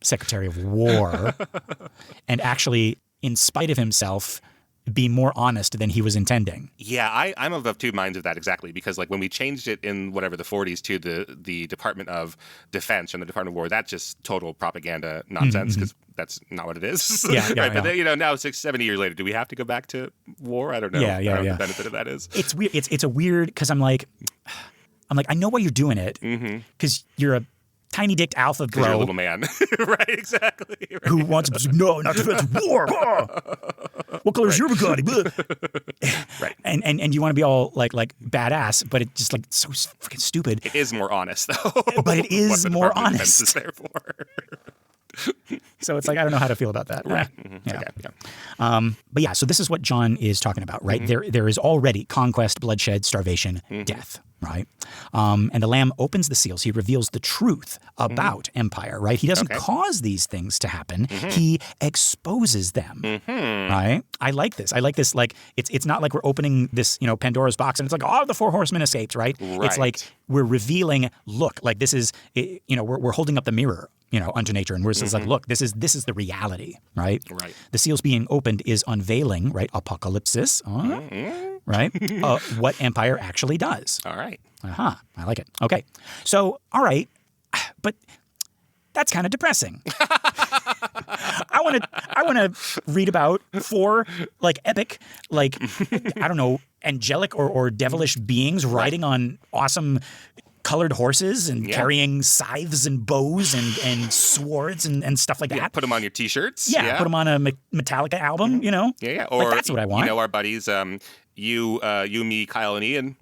Secretary of War and actually, in spite of himself, be more honest than he was intending. Yeah, I'm of two minds of that exactly, because like when we changed it in the 40s to the Department of Defense and the Department of War, that's just total propaganda nonsense because that's not what it is. Yeah, right. But then, now 6-7 years later, do we have to go back to war? I don't know. Yeah. I don't know what the benefit of that is. It's weird. It's a weird because I'm like, I know why you're doing it because you're a tiny-dicked alpha bro. You're a little man. Right, exactly. Right. Who wants to, no, not defense, war. What color is your Bugatti? Right. And you want to be all like badass, but it's just like so freaking stupid. It is more honest, though. But it is more honest. Is there for. So it's like, I don't know how to feel about that. Right. Yeah. Okay. Yeah. But yeah, so this is what John is talking about, right? There is already conquest, bloodshed, starvation, death. Right. And the Lamb opens the seals. He reveals the truth about empire, right? He doesn't cause these things to happen. He exposes them, right? I like this. Like, it's not like we're opening this, Pandora's box and it's like, oh, the four horsemen escaped, right? It's like we're revealing, look, like this is, we're holding up the mirror, unto nature. And we're just like, look, this is the reality, right? Right. The seals being opened is unveiling, right? Apocalypsis, right? What empire actually does. All right. I like it. Okay. So, all right. But that's kind of depressing. I want to read about four epic, I don't know, angelic or devilish beings riding on awesome colored horses and carrying scythes and bows and swords and stuff like that. Put them on your T-shirts. Yeah, put them on a Metallica album, Yeah. Or that's what I want. Our buddies, you, me, Kyle, and Ian.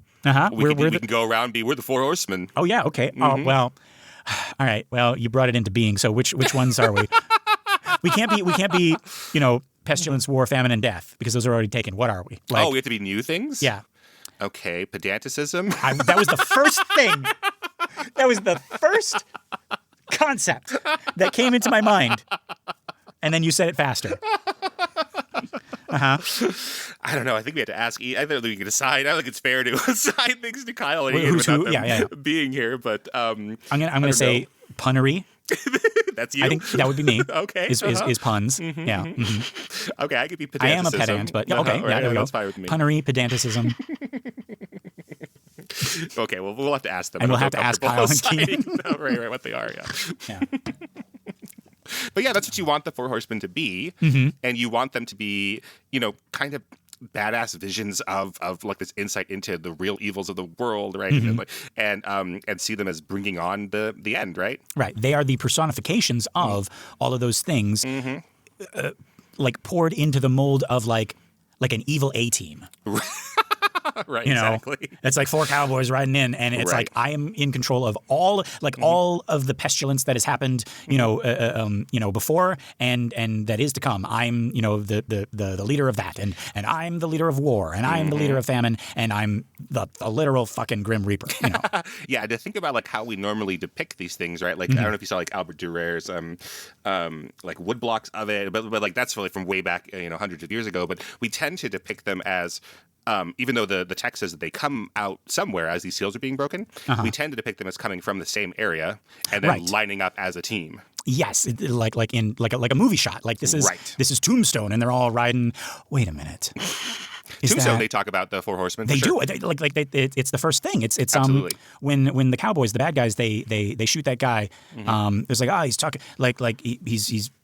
We can go around and we're the four horsemen. Oh, yeah, okay. Oh, well, all right. Well, you brought it into being, so which ones are we? We can't be, pestilence, war, famine, and death, because those are already taken. What are we? We have to be new things? Yeah. Okay, pedanticism. That was the first thing. That was the first concept that came into my mind. And then you said it faster. I don't know. I think we had to ask. I think we could decide. I don't think it's fair to assign things to Kyle and Ian without them being here. But I'm gonna say Punnery. That's you? I think that would be me. Okay. Is puns. Yeah. Mm-hmm. Okay, I could be pedanticism. I am a pedant, but okay. Yeah, there we go. That's fine with me. Punnery, pedanticism. Okay, well, we'll have to ask them. And we'll have to ask Kyle and Keenan. Right, what they are, yeah. But yeah, that's what you want the Four Horsemen to be. And you want them to be, kind of badass visions of like this insight into the real evils of the world, right? And see them as bringing on the end, right? Right. They are the personifications of all of those things, like poured into the mold of like an evil A-team. Right, exactly. It's like four cowboys riding in, and it's like I am in control of all of the pestilence that has happened, before and that is to come. I'm, the leader of that, and I'm the leader of war, and I'm the leader of famine, and I'm the literal fucking Grim Reaper. Yeah, to think about like how we normally depict these things, right? Like I don't know if you saw like Albert Durer's like woodblocks of it, but like that's really from way back, hundreds of years ago. But we tend to depict them as even though the text says that they come out somewhere as these seals are being broken, we tend to depict them as coming from the same area and then lining up as a team. Yes, like a movie shot. Like this is Tombstone, and they're all riding. Wait a minute. Tombstone, they talk about the Four Horsemen. They do. It's the first thing. It's Absolutely. When the cowboys, the bad guys, they shoot that guy. It's like he's talking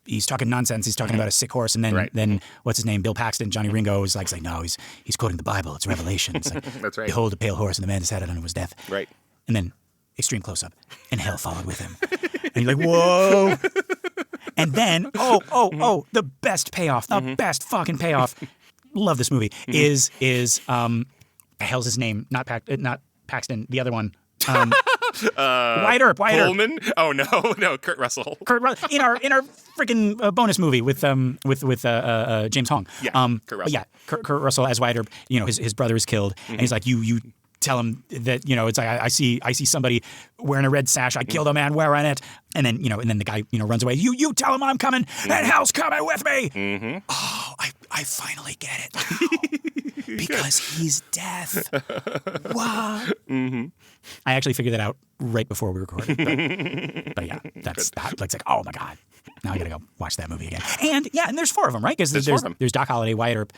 he's talking nonsense. He's talking about a sick horse, and then what's his name? Bill Paxton, Johnny Ringo is like no, he's quoting the Bible. It's Revelation. It's like, that's right. Behold, a pale horse, and the man decided on his death. Right. And then extreme close up, and hell followed with him. And you're like, whoa. And then the best payoff, the best fucking payoff. Love this movie. Is the hell's his name? Not Paxton. The other one. Wyatt Earp. Pullman? Oh no, Kurt Russell. In our freaking bonus movie with James Hong. Yeah, Kurt Russell. Yeah, Kurt Russell as Wyatt Earp. His brother is killed, and he's like, you tell him that it's like I see somebody wearing a red sash. I killed a man wearing it, and then the guy runs away. You tell him I'm coming, and hell's coming with me. Oh, I finally get it because he's death. Wow. I actually figured that out right before we recorded. But yeah, that's like oh my god. Now I gotta go watch that movie again. And there's four of them, right? Because there's Doc Holliday, Wyatt Earp.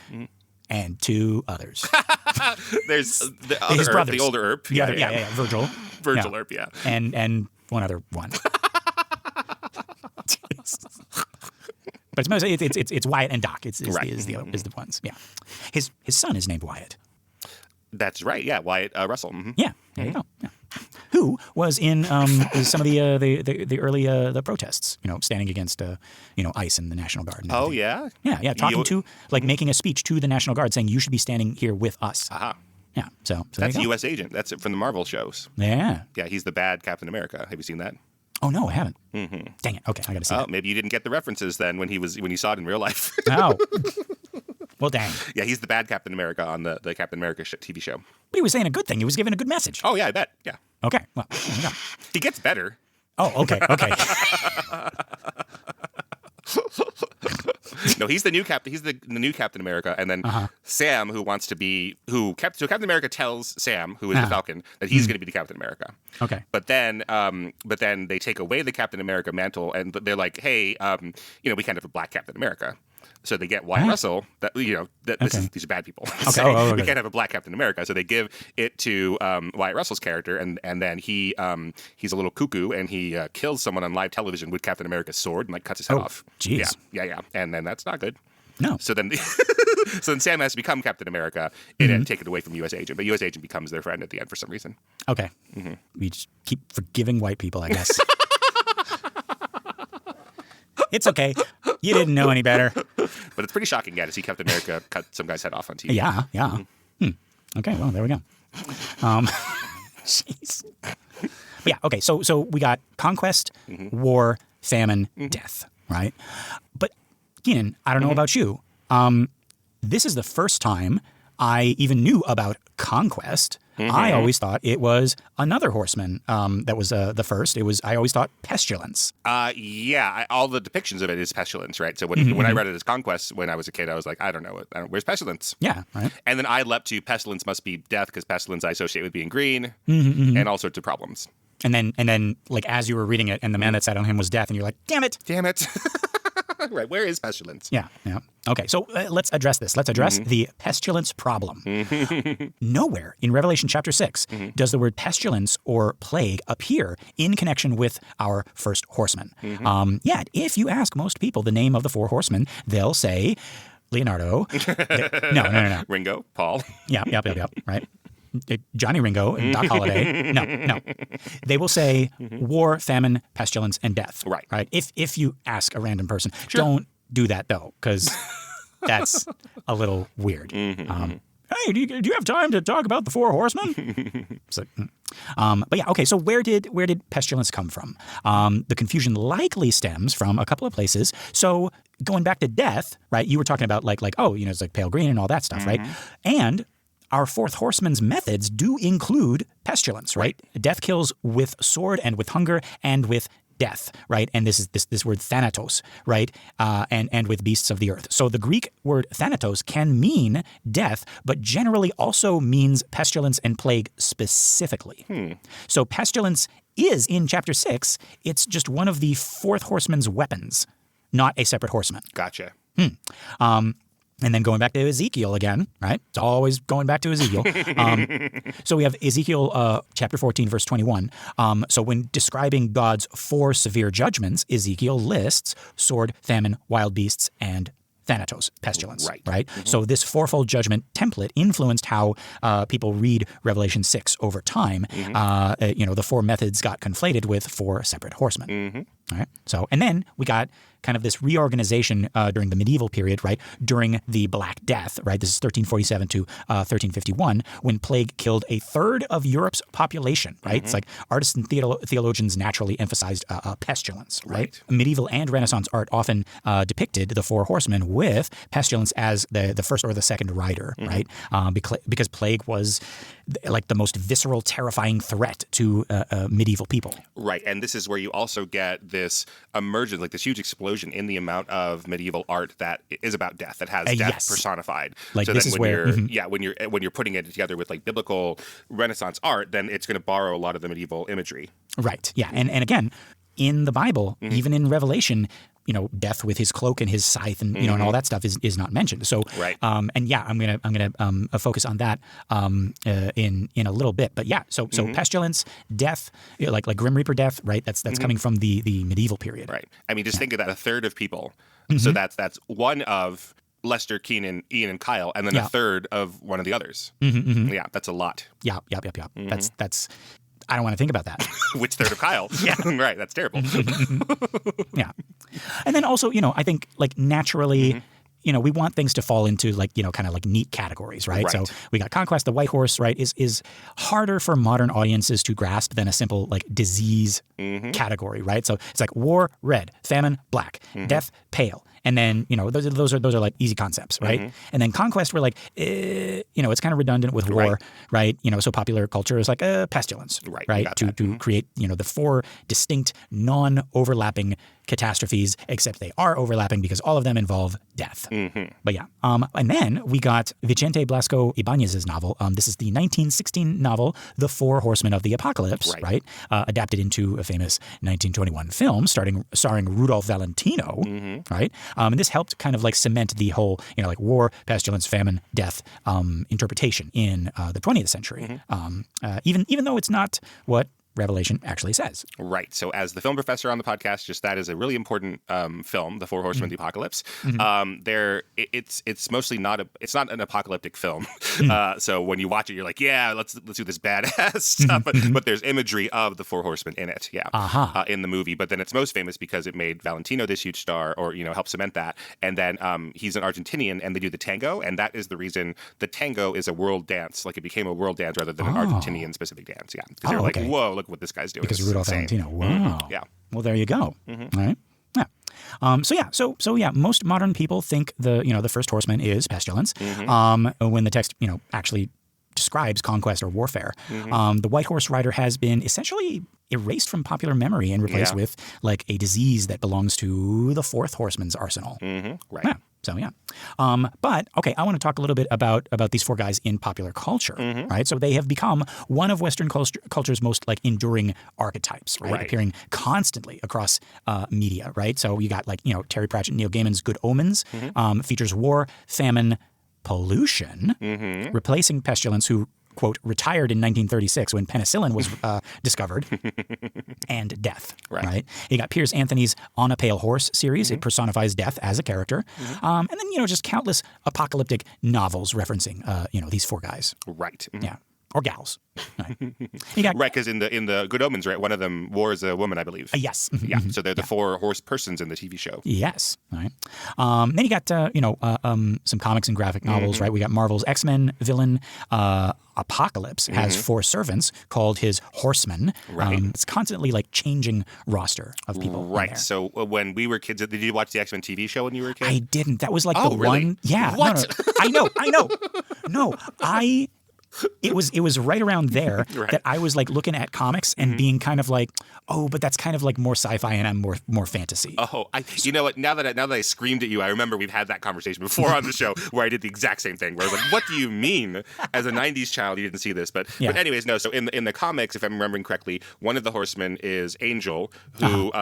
And two others. There's the his other brothers. The older Earp. Yeah. Virgil. Earp, yeah. And one other one. But it's Wyatt and Doc. Is the ones. Yeah. His son is named Wyatt. That's right. Yeah, Wyatt Russell. Yeah. There you go. Yeah. Who was in some of the early the protests, standing against ICE and the National Guard. And oh yeah, yeah, talking making a speech to the National Guard, saying you should be standing here with us. Yeah, so that's a U.S. agent. That's it from the Marvel shows. Yeah, he's the bad Captain America. Have you seen that? Oh no, I haven't. Dang it. Okay, I got to see that. Maybe you didn't get the references then when you saw it in real life. Oh. Well, dang. Yeah, he's the bad Captain America on the Captain America TV show. But he was saying a good thing. He was giving a good message. Oh, yeah, I bet. Yeah. Okay. Well, there you go. He gets better. Oh, okay. No, he's the new Captain. He's the new Captain America, and then Sam, Captain America tells Sam, who is the Falcon, that he's going to be the Captain America. Okay. But then they take away the Captain America mantle, and they're like, hey, we can't have a black Captain America. So they get Wyatt Russell. These are bad people. Okay. We can't have a black Captain America. So they give it to Wyatt Russell's character, and then he's a little cuckoo, and he kills someone on live television with Captain America's sword and cuts his head off. Jeez. Yeah. And then that's not good. No. So then Sam has to become Captain America and take it away from U.S. Agent, but U.S. Agent becomes their friend at the end for some reason. Okay. We just keep forgiving white people, I guess. It's okay. You didn't know any better. But it's pretty shocking, to see Captain America cut some guy's head off on TV. Yeah. Okay, well, there we go. Jeez. But yeah, okay, so we got conquest, war, famine, death, right? But, Keenan, I don't know about you. This is the first time I even knew about conquest. I always thought it was another horseman that was the first. I always thought pestilence. All the depictions of it is pestilence, right? So when I read it as conquest when I was a kid, I was like, I don't know. Where's pestilence? Yeah, right. And then I leapt to pestilence must be death because pestilence I associate with being green and all sorts of problems. And then, like, as you were reading it, and the man that sat on him was death, and you're like, damn it. Right, where is pestilence? Yeah. Okay, so let's address this. Let's address the pestilence problem. Nowhere in Revelation chapter 6 does the word pestilence or plague appear in connection with our first horseman. Yet, if you ask most people the name of the four horsemen, they'll say Leonardo. No. Ringo, Paul. Yep, right. Johnny Ringo and Doc Holliday. No. They will say war, famine, pestilence, and death. Right. If you ask a random person, don't do that though, because that's a little weird. Hey, do you have time to talk about the four horsemen? So, but yeah, okay. So where did pestilence come from? The confusion likely stems from a couple of places. So going back to death, right? You were talking about like it's like pale green and all that stuff, right? And our fourth horseman's methods do include pestilence, right? Death kills with sword and with hunger and with death, right? And this is this word thanatos, right? And with beasts of the earth. So the Greek word thanatos can mean death, but generally also means pestilence and plague specifically. So pestilence is in chapter 6. It's just one of the fourth horseman's weapons, not a separate horseman. Gotcha. And then going back to Ezekiel again, right? It's always going back to Ezekiel. So we have Ezekiel chapter 14, verse 21. So when describing God's 4 severe judgments, Ezekiel lists sword, famine, wild beasts, and thanatos, pestilence, right? So this fourfold judgment template influenced how people read Revelation 6 over time. The 4 methods got conflated with 4 separate horsemen. All right. So, and then we got kind of this reorganization during the medieval period, right? During the Black Death, right? This is 1347 to 1351, when plague killed a third of Europe's population, right? It's like artists and theologians naturally emphasized pestilence, right? Medieval and Renaissance art often depicted the 4 horsemen with pestilence as the first or the second rider, right? Because plague was like the most visceral, terrifying threat to medieval people. Right. And this is where you also get this emergence, like this huge explosion in the amount of medieval art that is about death, that has death personified. Like so this then is when you're putting it together with like biblical Renaissance art, then it's going to borrow a lot of the medieval imagery. Right. Yeah. And again, in the Bible, even in Revelation, death with his cloak and his scythe and and all that stuff is not mentioned. So I'm gonna focus on that in a little bit. But yeah, so pestilence, death, like Grim Reaper death, right? That's coming from the medieval period. Right. I mean, just think of that: a third of people. So that's one of Lester, Keenan, Ian, and Kyle, and then a third of one of the others. Yeah, that's a lot. Yeah. That's. I don't want to think about that. Which third of Kyle? Right. That's terrible. Yeah. And then also, I think like naturally, we want things to fall into like, kind of like neat categories, right? So we got conquest, the white horse, right, is harder for modern audiences to grasp than a simple like disease category, right? So it's like war, red, famine, black, death, pale. And then, those are like easy concepts, right? And then conquest, we're like, it's kind of redundant with war, right? So popular culture is like pestilence, right? To create, the 4 distinct, non-overlapping catastrophes, except they are overlapping because all of them involve death. But yeah. And then we got Vicente Blasco Ibanez's novel. This is the 1916 novel, The Four Horsemen of the Apocalypse, right? Adapted into a famous 1921 film starring Rudolph Valentino, right? And this helped kind of like cement the whole, like war, pestilence, famine, death interpretation in the 20th century. Even though it's not what Revelation actually says. Right. So as the film professor on the podcast, that is a really important film, The Four Horsemen of the Apocalypse. It's mostly it's not an apocalyptic film. So when you watch it, you're like, yeah, let's do this badass stuff. But there's imagery of the Four Horsemen in it. Yeah. In the movie. But then it's most famous because it made Valentino this huge star, or, helped cement that. And then he's an Argentinian and they do the tango. And that is the reason the tango is a world dance. Like it became a world dance rather than an Argentinian specific dance. Yeah. Because they were like, whoa, look what this guy's doing. Because Rudolph Valentino. Wow. Yeah. Well, there you go. All right. Yeah. So most modern people think the first horseman is pestilence. When the text, actually describes conquest or warfare. The white horse rider has been essentially erased from popular memory and replaced with like a disease that belongs to the fourth horseman's arsenal. Right. Yeah. So yeah, but okay, I want to talk a little bit about these four guys in popular culture, right? So they have become one of Western culture's most like enduring archetypes, right? Appearing constantly across media, right? So you got like Terry Pratchett, Neil Gaiman's Good Omens, features war, famine, pollution, replacing Pestilence, who quote, retired in 1936 when penicillin was discovered, and death, right? You got Piers Anthony's On a Pale Horse series. It personifies death as a character. And then, just countless apocalyptic novels referencing, these four guys. Right. Yeah. Or gals. Right. You got, right, because in the Good Omens, right, one of them was a woman, I believe. Yes. Yeah, so they're the four horse persons in the TV show. Yes. Right. Then you got, some comics and graphic novels, right? We got Marvel's X-Men villain, Apocalypse, has four servants called his Horsemen. Right. It's constantly like changing roster of people. Right. So when we were kids, did you watch the X-Men TV show when you were a kid? I didn't. That was like really? one. Yeah. What? No. I know. No, It was right around there that I was like looking at comics and being kind of like, oh, but that's kind of like more sci-fi and I'm more fantasy. Oh, you know what? Now that I screamed at you, I remember we've had that conversation before on the show where I did the exact same thing. Where I was like, "What do you mean? As a '90s child, you didn't see this?" But anyways, no. So in the comics, if I'm remembering correctly, one of the Horsemen is Angel, who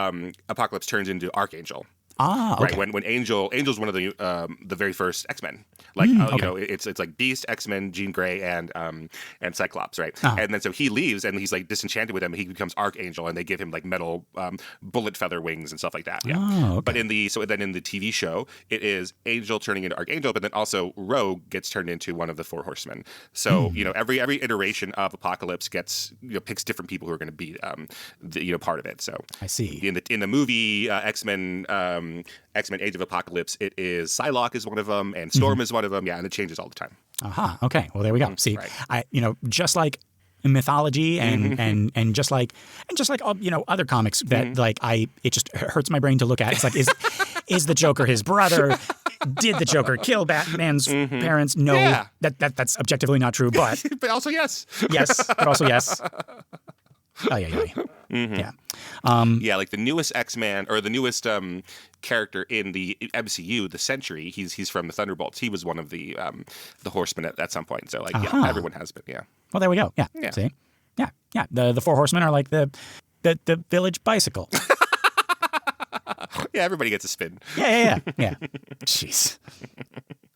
Apocalypse turns into Archangel. Okay. Right. When Angel's one of the very first X-Men. Like it's like Beast, X-Men, Jean Grey, and Cyclops, right? And then so he leaves and he's like disenchanted with them. He becomes Archangel, and they give him like metal bullet feather wings and stuff like that. Yeah. Okay. But in the TV show, it is Angel turning into Archangel, but then also Rogue gets turned into one of the four Horsemen. So every iteration of Apocalypse gets picks different people who are going to be part of it. So I see. In the movie X-Men. X-Men Age of Apocalypse, it is Psylocke is one of them, and Storm is one of them, and it changes all the time. Okay. Well, there we go. See, right. Just like mythology and just like other comics that it just hurts my brain to look at. It's like, is the Joker his brother? Did the Joker kill Batman's parents? No, that's objectively not true, but but also yes. Yes, but also yes. Yeah. Like the newest X-Man or the newest character in the MCU, the Sentry. He's from the Thunderbolts. He was one of the Horsemen at some point. So everyone has been. Yeah. Well, there we go. Yeah. See. Yeah. The four Horsemen are like the village bicycle. Yeah. Everybody gets a spin. Yeah. Jeez.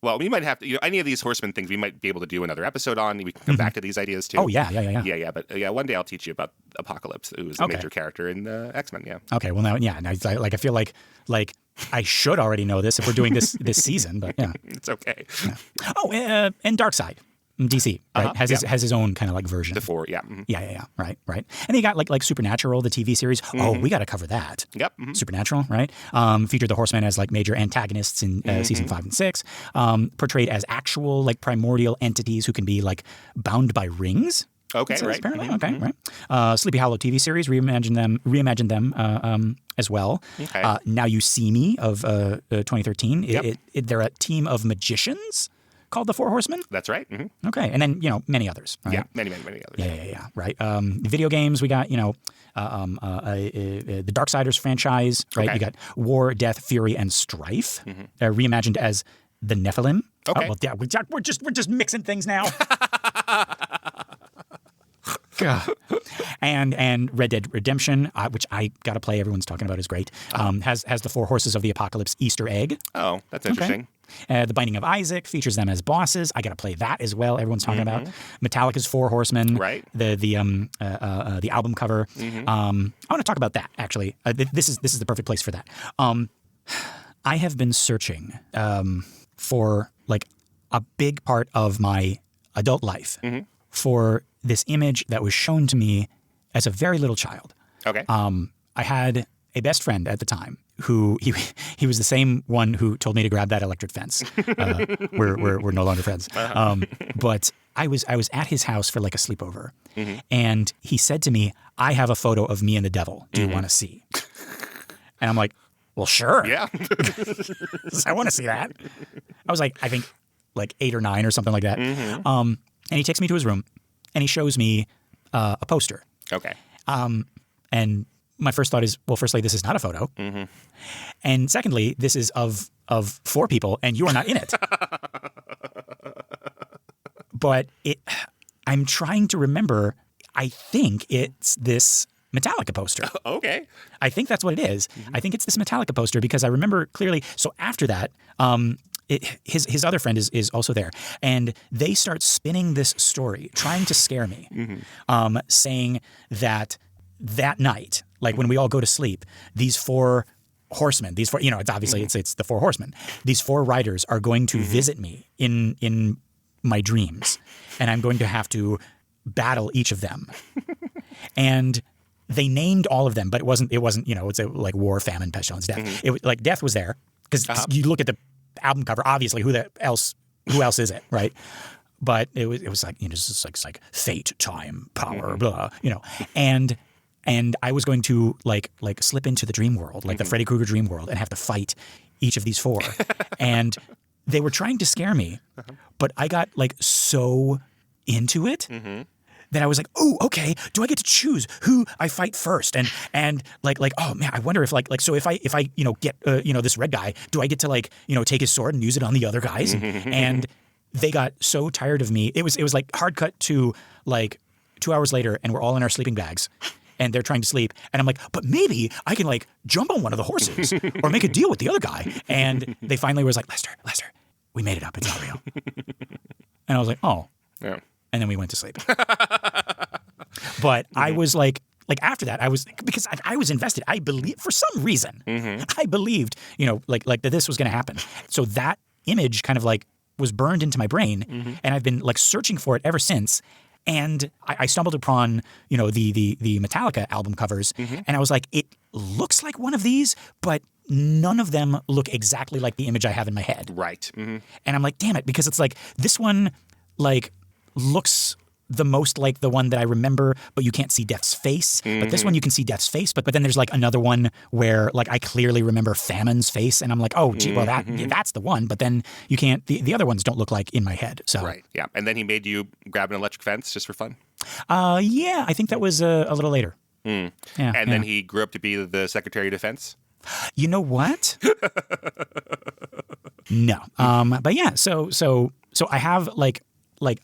Well, we might have to, any of these Horsemen things we might be able to do another episode on. We can come back to these ideas too. Oh, yeah. Yeah, but one day I'll teach you about Apocalypse, who is a major character in the X-Men, yeah. Okay, well now I feel like I should already know this if we're doing this season, but yeah. It's okay. Yeah. Oh, and Darkseid. DC, right? Has his own kind of like version. The four, yeah. Yeah. Right. And then you got like Supernatural, the TV series. Oh, we got to cover that. Yep. Supernatural, right? Featured the Horsemen as like major antagonists in season 5 and 6. Portrayed as actual like primordial entities who can be like bound by rings. Okay, right. Apparently, okay, right. Sleepy Hollow TV series reimagined them as well. Okay. Now You See Me of 2013. Yep. They're a team of magicians called the Four Horsemen? That's right. Mm-hmm. Okay. And then, many others, right? Yeah, many others. Yeah. Right. Video games, we got, the Darksiders franchise, right? Okay. You got War, Death, Fury, and Strife, reimagined as the Nephilim. Okay. Oh, well, yeah, we're just mixing things now. And Red Dead Redemption, which I got to play. Everyone's talking about is great. Has the Four Horses of the Apocalypse Easter egg. Oh, that's interesting. Okay. The Binding of Isaac features them as bosses. I got to play that as well. Everyone's talking about Metallica's Four Horsemen. Right. The album cover. I want to talk about that actually. This is the perfect place for that. I have been searching for like a big part of my adult life for this image that was shown to me as a very little child. Okay. I had a best friend at the time who he was the same one who told me to grab that electric fence. We're no longer friends. But I was at his house for like a sleepover, and he said to me, "I have a photo of me and the devil. Do you want to see?" And I'm like, "Well, sure. Yeah, I want to see that." I was like, I think like 8 or 9 or something like that. And he takes me to his room, and he shows me a poster. Okay. And my first thought is, well, firstly, this is not a photo. And secondly, this is of of 4 people, and you are not in it. But I'm trying to remember. I think it's this Metallica poster. Okay. I think that's what it is. I think it's this Metallica poster because I remember clearly. So after that, his other friend is also there, and they start spinning this story, trying to scare me, saying that night, like when we all go to sleep, these 4 horsemen, these 4, it's obviously it's the 4 horsemen. These 4 riders are going to visit me in my dreams, and I'm going to have to battle each of them. And they named all of them, but it wasn't it's like war, famine, pestilence, death. It was like death was there because you look at the album cover, obviously who else is it, right? But it was like just like fate, time, power, blah, and I was going to like slip into the dream world, like the Freddy Krueger dream world, and have to fight each of these 4. And they were trying to scare me, but I got like so into it that I was like, oh, okay, do I get to choose who I fight first? And like oh man, I wonder if so if I get this red guy, do I get to take his sword and use it on the other guys? And they got so tired of me. It was like hard cut to like 2 hours later, and we're all in our sleeping bags. And they're trying to sleep. And I'm like, but maybe I can jump on one of the horses or make a deal with the other guy. And they finally was like, Lester, we made it up. It's not real. And I was like, oh. Yeah. And then we went to sleep. But I was like after that, because I was invested. I believed, for some reason, I believed, that this was going to happen. So that image kind of was burned into my brain. And I've been searching for it ever since. And I stumbled upon, the Metallica album covers, and I was like, it looks like one of these, but none of them look exactly like the image I have in my head. Right. And I'm like, damn it, because it's like this one, looks the most like the one that I remember, but you can't see Death's face. But this one you can see Death's face. But then there's another one where I clearly remember Famine's face, and I'm like, oh, gee, well that's the one. But then you can't. The other ones don't look like in my head. So right, yeah. And then he made you grab an electric fence just for fun. Yeah, I think that was a little later. Yeah, and then he grew up to be the Secretary of Defense. You know what? No. But yeah. So I have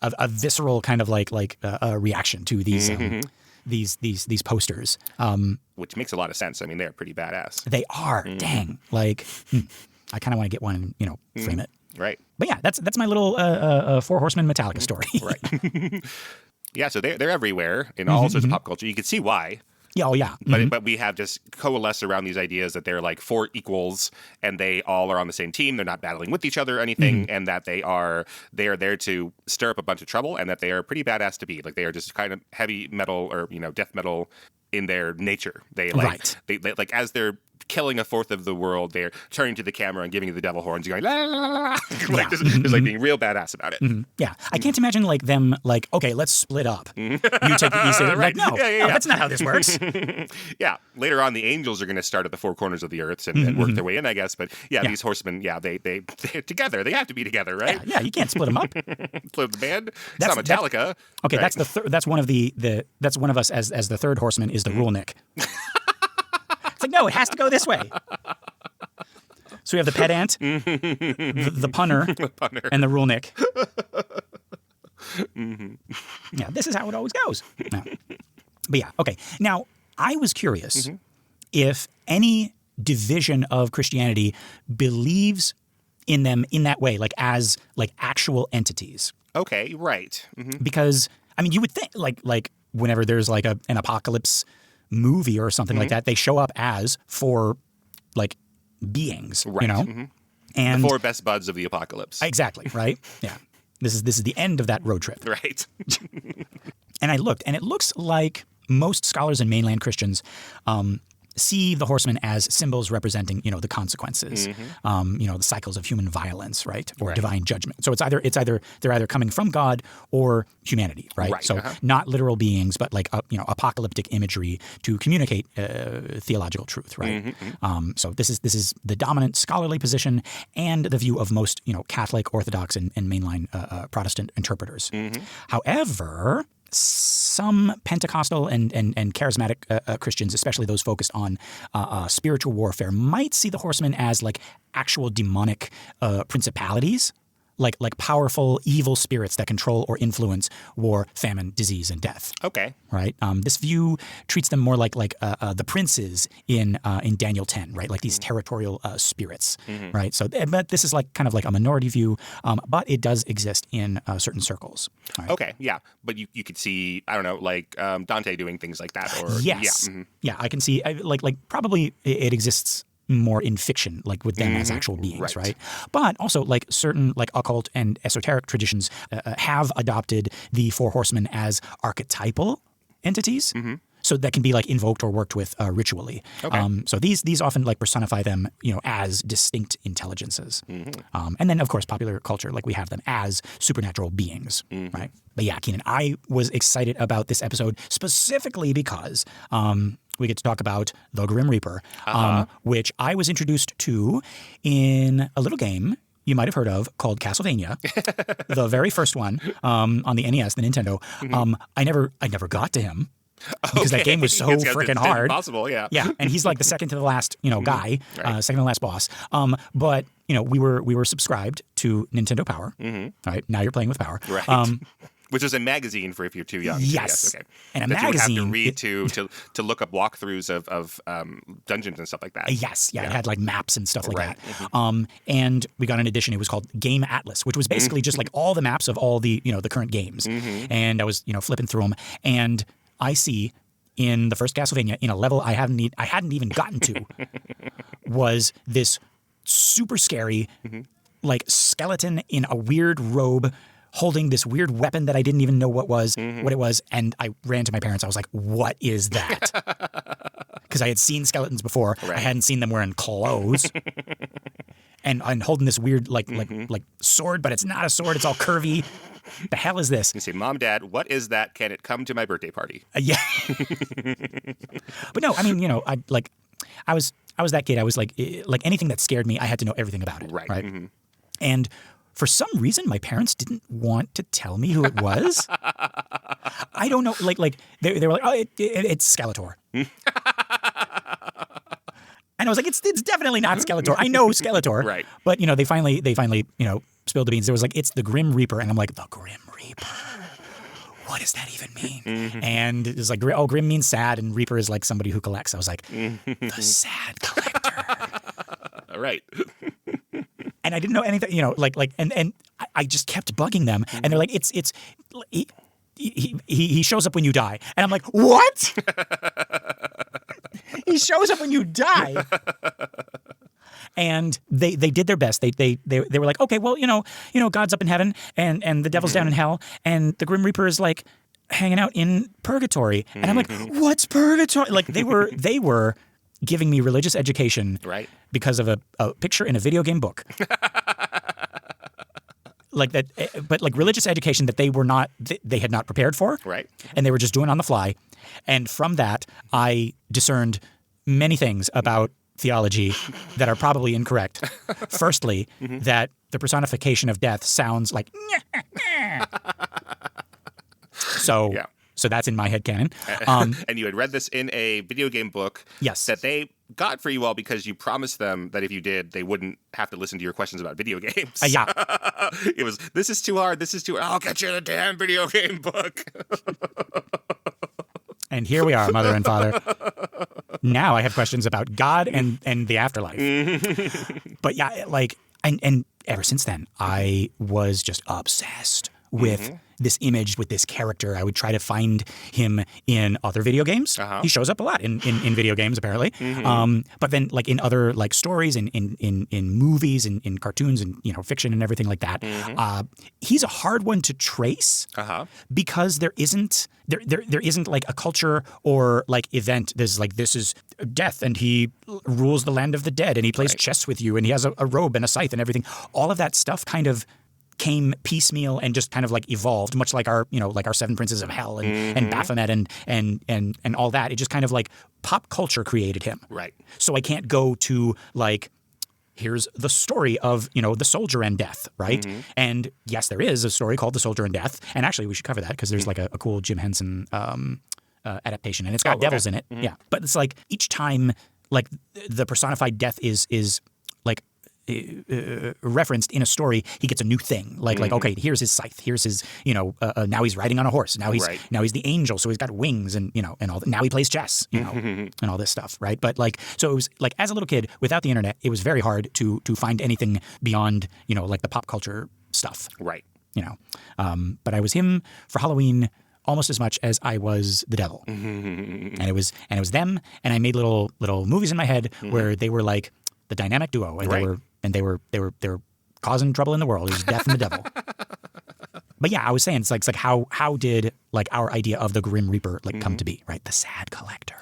a visceral kind of reaction to these these posters, which makes a lot of sense. I mean, they're pretty badass. They are. Dang. I kind of want to get one and frame it. Right. But yeah, that's my little 4 Horsemen Metallica story. Right. Yeah. So they're everywhere in all sorts of pop culture. You can see why. Yeah, oh yeah. But we have just coalesced around these ideas that they're 4 equals, and they all are on the same team. They're not battling with each other or anything, and that they are there to stir up a bunch of trouble, and that they are pretty badass to be. They are just kind of heavy metal or death metal in their nature. They they as they're killing a fourth of the world, they're turning to the camera and giving you the devil horns, going la la la la, just being real badass about it. Yeah, I can't imagine them okay, let's split up. You take the east, right. No, that's not how this works. Yeah, later on, the angels are going to start at the 4 corners of the earth and work their way in, I guess. But these horsemen, they're together. They have to be together, right? Yeah, you can't split them up. Split the band. It's not Metallica. Okay, right? That's one of that's one of us as the 3rd horseman is the Rulenick. It's like, no, it has to go this way. So we have the pedant, the punner, and the Rulenick. Yeah, this is how it always goes. No. But yeah, okay. Now, I was curious if any division of Christianity believes in them in that way, as actual entities. Okay, right. Because, I mean, you would think, whenever there's an apocalypse movie or something like that, they show up as 4 beings, right. And the 4 best buds of the apocalypse. Exactly, right? Yeah. This is the end of that road trip. Right. And I looked, and it looks like most scholars and mainland Christians see the horsemen as symbols representing, the consequences, the cycles of human violence, right, or divine judgment. So it's either they're either coming from God or humanity, right? So not literal beings, but apocalyptic imagery to communicate theological truth, right? So this is the dominant scholarly position and the view of most Catholic, Orthodox, and mainline Protestant interpreters. However, some Pentecostal and charismatic Christians, especially those focused on spiritual warfare, might see the Horsemen as like actual demonic principalities, like powerful evil spirits that control or influence war, famine, disease, and death. Okay. Right. This view treats them more like the princes in Daniel 10, right? Like these territorial spirits, right? So, but this is like kind of like a minority view, but it does exist in certain circles. Right? Okay. Yeah, but you could see, I don't know, like Dante doing things like that, or yes, yeah, yeah, I can see like probably it exists more in fiction, like with them as actual beings, right? But also like certain like occult and esoteric traditions have adopted the four horsemen as archetypal entities. So that can be like invoked or worked with ritually. Okay. So these often like personify them, as distinct intelligences. And then of course popular culture, like we have them as supernatural beings, right? But yeah, Keenan, I was excited about this episode specifically because we get to talk about the Grim Reaper, which I was introduced to in a little game you might have heard of called Castlevania, the very first one on the NES, the Nintendo. I never got to him because that game was so freaking hard. Impossible, yeah. Yeah, and he's like the second to the last, guy, second to the last boss. But we were subscribed to Nintendo Power. Right now, you're playing with Power. Right. Which is a magazine for if you're too young. Yes. Okay. And a that magazine. You would have to read to look up walkthroughs of dungeons and stuff like that. Yes. Yeah. It had like maps and stuff like that. And we got an edition. It was called Game Atlas, which was basically just like all the maps of all the, the current games. And I was, flipping through them. And I see in the first Castlevania, in a level I hadn't even gotten to, was this super scary, like skeleton in a weird robe, holding this weird weapon that I didn't even know what it was, and I ran to my parents. I was like, "What is that?" Because I had seen skeletons before. I hadn't seen them wearing clothes, and holding this weird like sword, but it's not a sword. It's all curvy. The hell is this? You say, "Mom, Dad, what is that? Can it come to my birthday party?" Yeah. But no, I mean, I was that kid. I was like anything that scared me, I had to know everything about it. Right. And for some reason, my parents didn't want to tell me who it was. I don't know. Like they were like, "Oh, it's Skeletor." And I was like, "It's definitely not Skeletor. I know Skeletor." Right. But they finally spilled the beans. There was like, "It's the Grim Reaper," and I'm like, "The Grim Reaper? What does that even mean?" And it's like, "Oh, Grim means sad, and Reaper is like somebody who collects." I was like, "The sad collector." All right. And I didn't know anything, and I just kept bugging them, and they're like, he shows up when you die, and I'm like, what? He shows up when you die. And they did their best. They were like, okay, well, God's up in heaven, and the devil's down in hell, and the Grim Reaper is like hanging out in purgatory, and I'm like, what's purgatory? Like they were giving me religious education, right, because of a picture in a video game book. Like that, but like religious education that they had not prepared for, right, and they were just doing on the fly. And from that, I discerned many things about theology that are probably incorrect. Firstly, that the personification of death sounds like so. Yeah. So that's in my headcanon. And you had read this in a video game book. Yes. That they got for you all because you promised them that if you did, they wouldn't have to listen to your questions about video games. Yeah. It was, this is too hard. I'll get you the damn video game book. And here we are, mother and father. Now I have questions about God and the afterlife. But yeah, and ever since then, I was just obsessed with this image, with this character. I would try to find him in other video games. He shows up a lot in video games, apparently. But then like in other like stories, in movies, in cartoons, and fiction and everything like that. He's a hard one to trace because there isn't like a culture or like event. There's like, this is death, and he rules the land of the dead, and he plays chess with you, and he has a robe and a scythe and everything. All of that stuff kind of came piecemeal and just kind of like evolved, much like our Seven Princes of Hell and Baphomet and all that. It just kind of like pop culture created him. Right. So I can't go to like here's the story of, the soldier and death, right? And yes, there is a story called The Soldier and Death. And actually, we should cover that because there's like a cool Jim Henson adaptation, and it's got devils in it. Yeah. But it's like each time, like the personified death is like referenced in a story, he gets a new thing. Like okay, here's his scythe. Here's his now he's riding on a horse. Now he's the angel, so he's got wings and and all that. Now he plays chess, and all this stuff, right? But like so it was like as a little kid without the internet, it was very hard to find anything beyond like the pop culture stuff, right? But I was him for Halloween almost as much as I was the devil, and it was them, and I made little movies in my head where they were like the dynamic duo, and they were causing trouble in the world. It was death and the devil. But yeah, I was saying it's like how did like our idea of the Grim Reaper like come to be, right? The sad collector.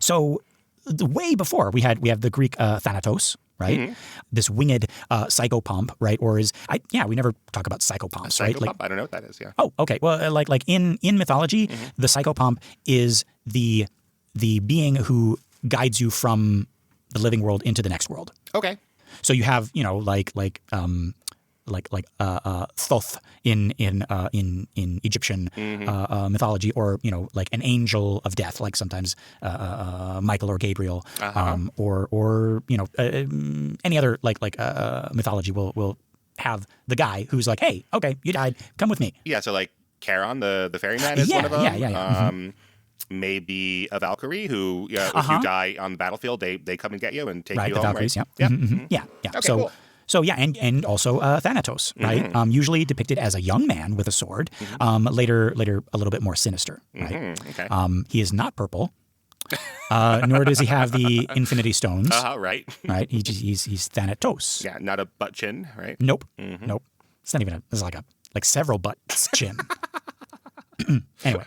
So way before we have the Greek Thanatos, right? This winged psychopomp, right? Or we never talk about psychopomps, right? Like, I don't know what that is. Yeah. Oh, okay. Well, like in mythology, the psychopomp is the being who guides you from the living world into the next world. Okay. So you have Thoth in Egyptian mythology, or like an angel of death, like sometimes Michael or Gabriel, or any other mythology will have the guy who's like, hey, okay, you died, come with me. Yeah. So like Charon, the ferryman, is one of them. Yeah. Maybe a Valkyrie who, if you die on the battlefield, they come and get you and take you the home. Valkyries, right? Yeah. Okay, so, cool. So yeah, and also Thanatos, right? Usually depicted as a young man with a sword. Later a little bit more sinister, right? Okay. He is not purple, nor does he have the Infinity Stones. Right. Right. He's Thanatos. Yeah, not a butt chin, right? Nope. Nope. It's not even it's like several butts chin. Anyway.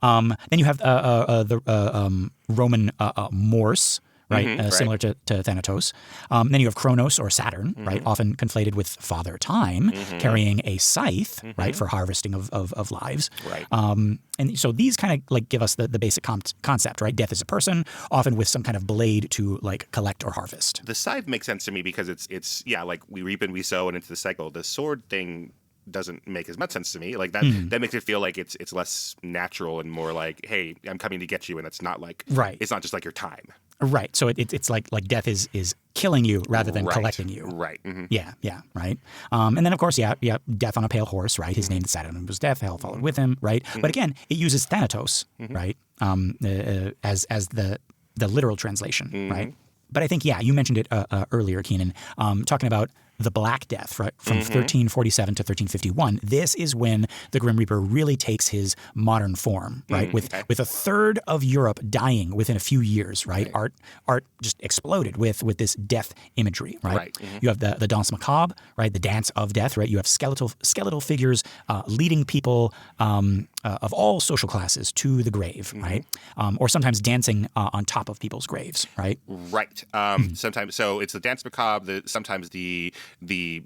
Then you have the Roman Morse, right? Similar to Thanatos. Then you have Kronos or Saturn, right? Often conflated with Father Time, carrying a scythe, right? For harvesting of lives. Right. And so these kind of like give us the basic concept, right? Death is a person, often with some kind of blade to like collect or harvest. The scythe makes sense to me because it's like we reap and we sow and into the cycle. The sword thing doesn't make as much sense to me. Like that makes it feel like it's less natural and more like, hey, I'm coming to get you, and it's not like it's not just like your time. Right. So it's like death is killing you rather than collecting you. Right. Yeah, right. And then of course, death on a pale horse, right? His name is Saturn was death, hell followed with him, right? But again, it uses Thanatos, right? As the literal translation, right? But I think, you mentioned it earlier, Keenan, talking about the Black Death, right, from 1347 to 1351. This is when the Grim Reaper really takes his modern form, right, with a third of Europe dying within a few years, right? Art just exploded with this death imagery, right? You have the Danse Macabre, right, the dance of death, right? You have skeletal figures leading people of all social classes to the grave, right? Or sometimes dancing on top of people's graves, right? Right. Sometimes, so it's the Danse Macabre. Sometimes the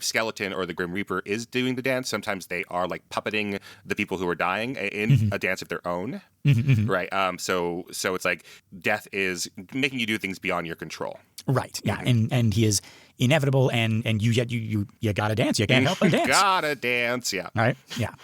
skeleton or the Grim Reaper is doing the dance. Sometimes they are like puppeting the people who are dying in a dance of their own, right? So it's like death is making you do things beyond your control. Right. Yeah. And he is inevitable, and you gotta dance. You can't help but dance. Gotta dance. Yeah. Right. Yeah.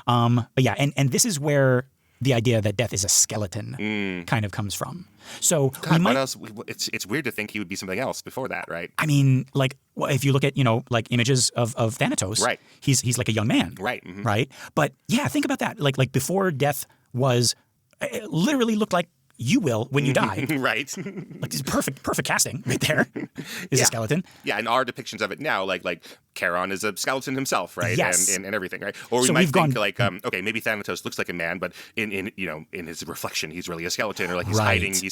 But yeah, and this is where the idea that death is a skeleton kind of comes from. So God, what else? It's weird to think he would be something else before that, right? I mean, like, if you look at like images of Thanatos, right? He's like a young man, right? Right. But yeah, think about that. Like before death was, it literally looked like you will when you die. Right. Like this perfect casting right there is a skeleton. Yeah, and our depictions of it now, like Charon is a skeleton himself, right? Yes. And everything, right? Or we might think like, okay, maybe Thanatos looks like a man, but in his reflection, he's really a skeleton, or like he's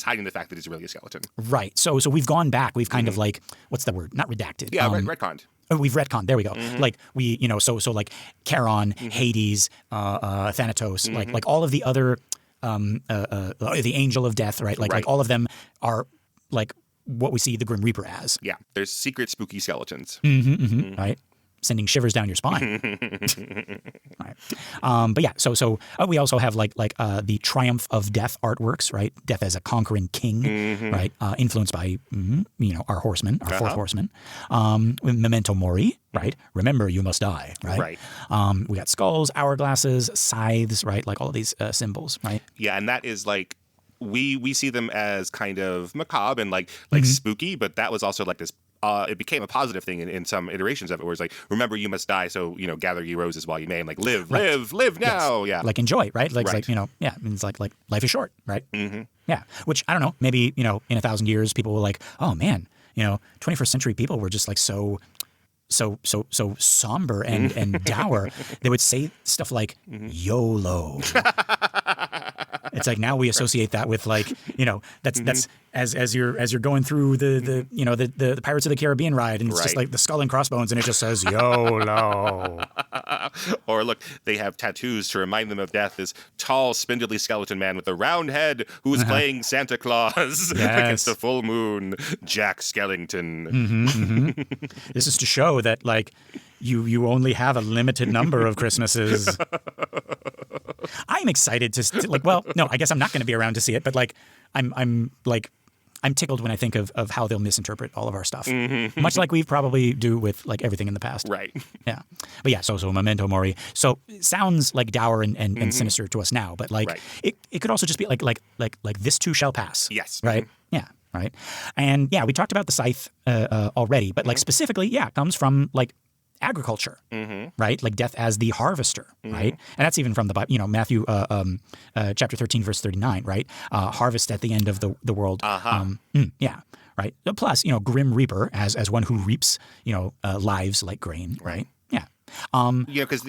hiding the fact that he's really a skeleton. Right. So we've gone back. We've kind of like, what's the word? Not redacted. Yeah, retconned. We've retconned. There we go. Like we, so like Charon, Hades, Thanatos, like all of the other. The angel of death, right? Like all of them are like what we see the Grim Reaper as. Yeah, there's secret spooky skeletons. Right. sending shivers down your spine. Right. But yeah, so we also have like the Triumph of Death artworks, right? Death as a conquering king, right? Influenced by our horsemen, our fourth horseman. Memento Mori, right? Remember, you must die, right? Right. We got skulls, hourglasses, scythes, right? Like all of these symbols, right? Yeah, and that is like we see them as kind of macabre and like spooky, but that was also like this. It became a positive thing in some iterations of it, where it's like, remember, you must die, so gather ye roses while you may, and like live now, yes. Like enjoy, right? Like, right. It's like life is short, right? Yeah, which I don't know, maybe in 1,000 years, people will like, oh man, 21st century people were just like so somber and dour. They would say stuff like YOLO. It's like now we associate that with like that's as you're going through the Pirates of the Caribbean ride, and it's just like the skull and crossbones, and it just says YOLO. Or look, they have tattoos to remind them of death. This tall, spindly skeleton man with a round head who is playing Santa Claus against the full moon, Jack Skellington. This is to show that like you only have a limited number of Christmases. I'm excited to like. Well, no, I guess I'm not going to be around to see it, but like I'm tickled when I think of how they'll misinterpret all of our stuff, much like we probably do with like everything in the past. Right. Yeah. But yeah, so Memento Mori. So it sounds like dour and sinister to us now, but like it could also just be like this too shall pass. Yes. Right. Yeah. Right. And yeah, we talked about the scythe already, but like specifically, it comes from like agriculture, right? Like death as the harvester, right? And that's even from the Bible, Matthew chapter 13, verse 39, right? Harvest at the end of the world. Yeah, right? Plus, grim reaper as one who reaps, lives like grain, right? Yeah. Because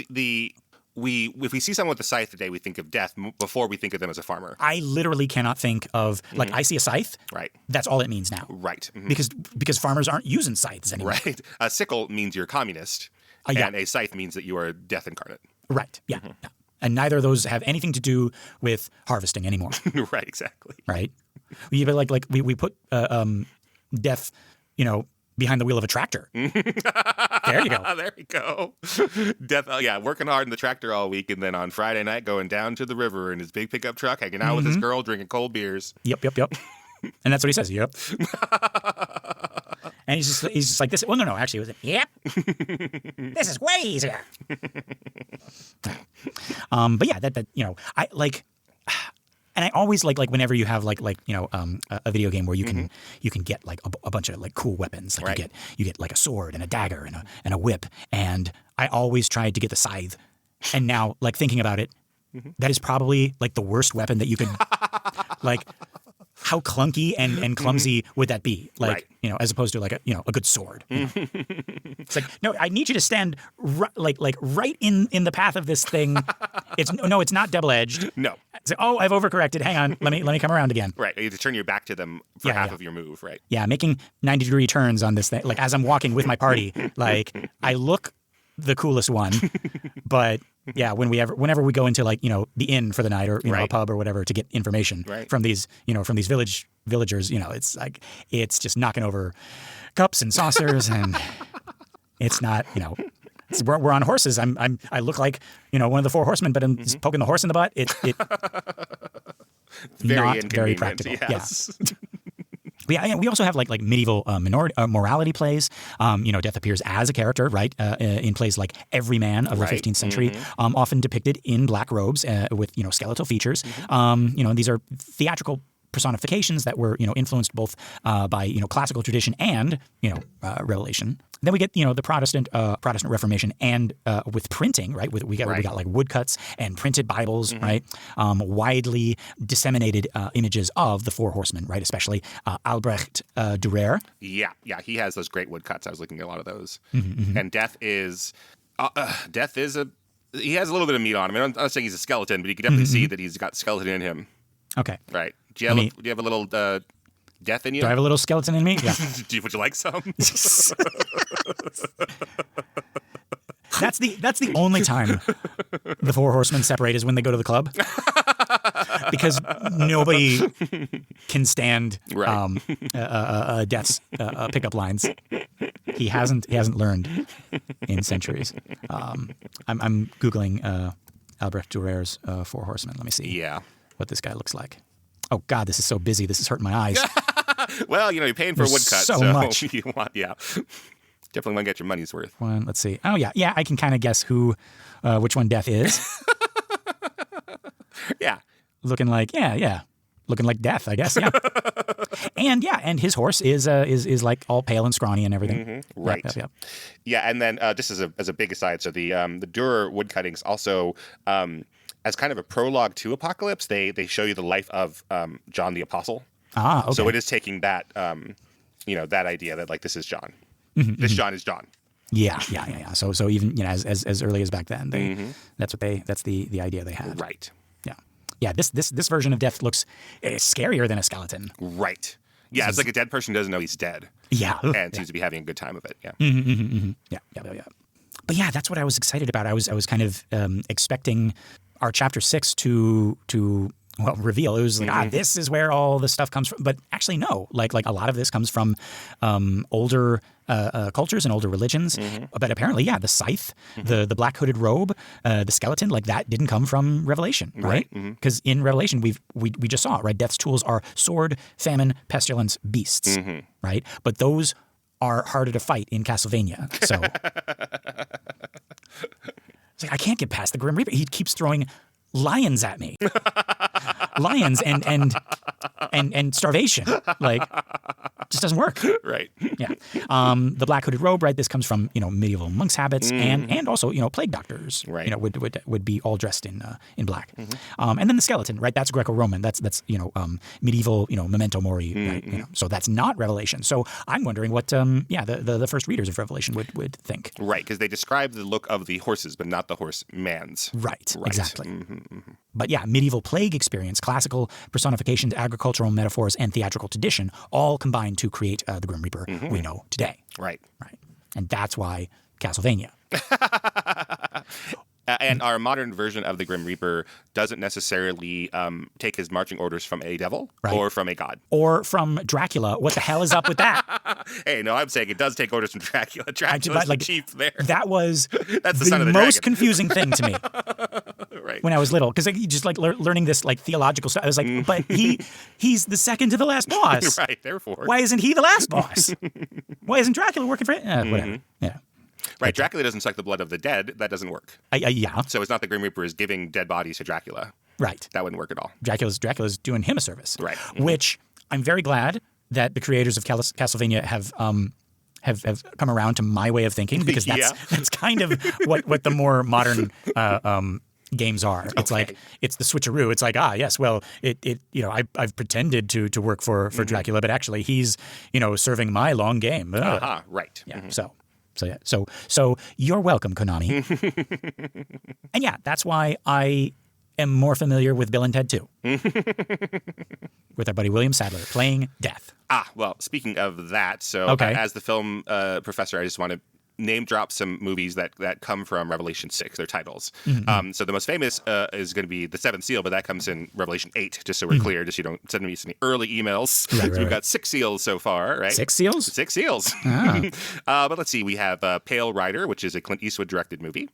if we see someone with a scythe today, we think of death before we think of them as a farmer. I literally cannot think of like I see a scythe. Right. That's all it means now. Right. Because farmers aren't using scythes anymore. Right. A sickle means you're communist, and a scythe means that you are death incarnate. Right. Yeah. Yeah. And neither of those have anything to do with harvesting anymore. Right. Exactly. Right. We put death, behind the wheel of a tractor. There you go. There you go. Death. Working hard in the tractor all week, and then on Friday night going down to the river in his big pickup truck, hanging out with his girl, drinking cold beers. Yep. And that's what he says. Yep. And he's just like this. Well, no. Actually, it was yep. This is way easier. But yeah, that I like. And I always like whenever you have a video game where you can get like a bunch of like cool weapons. Like you get like a sword and a dagger and a whip. And I always tried to get the scythe. And now like thinking about it, that is probably like the worst weapon that you could like. How clunky and clumsy would that be? Like, as opposed to like a good sword. It's like, no, I need you to stand right in the path of this thing. It's not double-edged. No. It's like, oh, I've overcorrected. Hang on, let me come around again. Right. You have to turn your back to them for half of your move, right? Yeah, making 90-degree turns on this thing. Like as I'm walking with my party, like I look the coolest one, but yeah, whenever we go into like the inn for the night or a pub or whatever to get information from these villagers, it's like it's just knocking over cups and saucers, and it's not we're on horses. I look like one of the four horsemen, but I'm just poking the horse in the butt. It not very practical. Yes. Yeah. Yeah, we also have like medieval morality plays. Death appears as a character, right, in plays like Every Man of the 15th century, often depicted in black robes with skeletal features. These are theatrical personifications that were influenced both by classical tradition and Revelation. Then we get the Protestant Reformation and with printing, right? We got like woodcuts and printed Bibles, right? Widely disseminated images of the four horsemen, right? Especially Albrecht Dürer. Yeah, he has those great woodcuts. I was looking at a lot of those. And Death is he has a little bit of meat on him. I'm not saying he's a skeleton, but you can definitely see that he's got skeleton in him. Okay. Right. Do you have a little death in you? Do I have a little skeleton in me? Yeah. Would you like some? That's the only time the four horsemen separate is when they go to the club. Because nobody can stand Death's pickup lines. He hasn't learned in centuries. I'm Googling Albrecht Dürer's Four Horsemen. Let me see what this guy looks like. Oh, God, this is so busy. This is hurting my eyes. Well, you're paying for a woodcut. So much. You want, definitely want to get your money's worth. One, let's see. Oh, yeah. Yeah, I can kind of guess which one Death is. Yeah. Looking like Death, I guess. Yeah. and his horse is like all pale and scrawny and everything. Mm-hmm. Right. Yeah, and then just as a big aside, so the Dürer woodcuttings also as kind of a prologue to Apocalypse, they show you the life of John the Apostle. Ah, okay. So it is taking that that idea that like this is John. Mm-hmm, this John is John. Yeah. So even as early as back then, that's the idea they had. Right. Yeah, this version of Death looks scarier than a skeleton. Right. Yeah, it's like a dead person doesn't know he's dead. Yeah. And seems to be having a good time of it. Yeah. Yeah. But yeah, that's what I was excited about. I was kind of expecting our chapter 6 to reveal. It was like, this is where all the stuff comes from. But actually, no. Like a lot of this comes from older cultures and older religions. But apparently, the scythe, the black hooded robe, the skeleton, like that didn't come from Revelation, right? Because in Revelation, we just saw it, right? Death's tools are sword, famine, pestilence, beasts, right? But those are harder to fight in Castlevania. So it's like I can't get past the Grim Reaper. He keeps throwing lions at me. Lions and starvation. Like, just doesn't work. Right. Yeah. The black hooded robe, right? This comes from, medieval monks' habits and also, plague doctors, right. Would be all dressed in black. And then the skeleton, right? That's Greco-Roman. That's medieval, memento mori, right? So that's not Revelation. So I'm wondering what, the first readers of Revelation would think. Right. Because they describe the look of the horses, but not the horsemans. Right. Exactly. But yeah, medieval plague experience, classical personifications, agricultural metaphors, and theatrical tradition all combine to create the Grim Reaper we know today. Right. And that's why Castlevania. And our modern version of the Grim Reaper doesn't necessarily take his marching orders from a devil or from a god. Or from Dracula. What the hell is up with that? Hey, no, I'm saying it does take orders from Dracula. Dracula's the chief there. That was That's the son of the most dragon. confusing thing to me. Right. When I was little, because just like learning this like theological stuff, I was like, but he's the second to the last boss. Right, therefore. Why isn't he the last boss? Why isn't Dracula working for it? Whatever. Yeah. Right, Dracula doesn't suck the blood of the dead. That doesn't work. Yeah. So it's not the Grim Reaper is giving dead bodies to Dracula. Right. That wouldn't work at all. Dracula's doing him a service. Right. Which I'm very glad that the creators of Castlevania have come around to my way of thinking, because that's kind of what the more modern games are. It's like it's the switcheroo. It's like yes, well, I've pretended to work for Dracula, but actually he's serving my long game. Right. Yeah. So you're welcome, Konami. And that's why I am more familiar with Bill and Ted 2. With our buddy William Sadler playing Death. Well, speaking of that, so as the film professor, I just want to name drop some movies that come from Revelation 6, their titles. So the most famous is going to be The Seventh Seal, but that comes in Revelation 8, just so we're clear, just so you don't send me any early emails. Right, we've got 6 seals so far, right? 6 seals? 6 seals. But let's see, we have Pale Rider, which is a Clint Eastwood directed movie.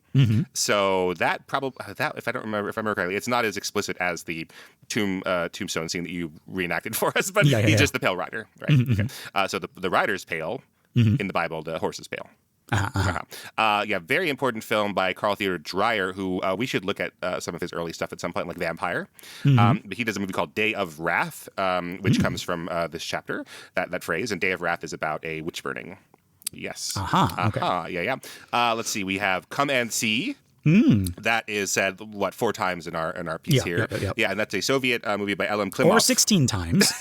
So that probably, if I remember correctly, it's not as explicit as the tombstone scene that you reenacted for us, but he's just the Pale Rider, right? Okay. So the rider's pale. In the Bible, the horse is pale. Very important film by Carl Theodor Dreyer, who we should look at some of his early stuff at some point, like Vampire. But he does a movie called Day of Wrath, which comes from this chapter, that phrase. And Day of Wrath is about a witch burning. Yes. Okay. Let's see. We have Come and See. That is said 4 times in our piece here. Yeah, and that's a Soviet movie by Elem Klimov. Or 16 times.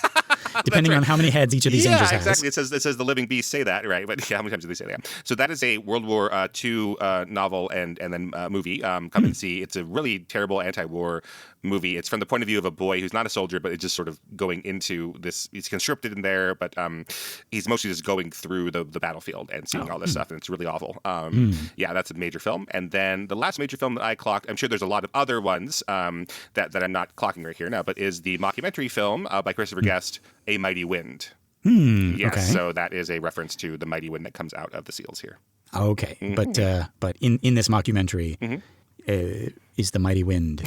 Depending on how many heads each of these angels has. Yeah, exactly. It says the living beasts say that, right? But how many times do they say that? So that is a World War II novel and then movie. Come and See. It's a really terrible anti-war movie. It's from the point of view of a boy who's not a soldier, but is just sort of going into this. He's conscripted in there, but he's mostly just going through the battlefield and seeing all this stuff, and it's really awful. That's a major film. And then the last major film that I clocked, I'm sure there's a lot of other ones that I'm not clocking right here now, but is the mockumentary film by Christopher Guest, A Mighty Wind. Yes, okay. so that is a reference to the mighty wind that comes out of the seals here. Okay, but in this mockumentary, is the mighty wind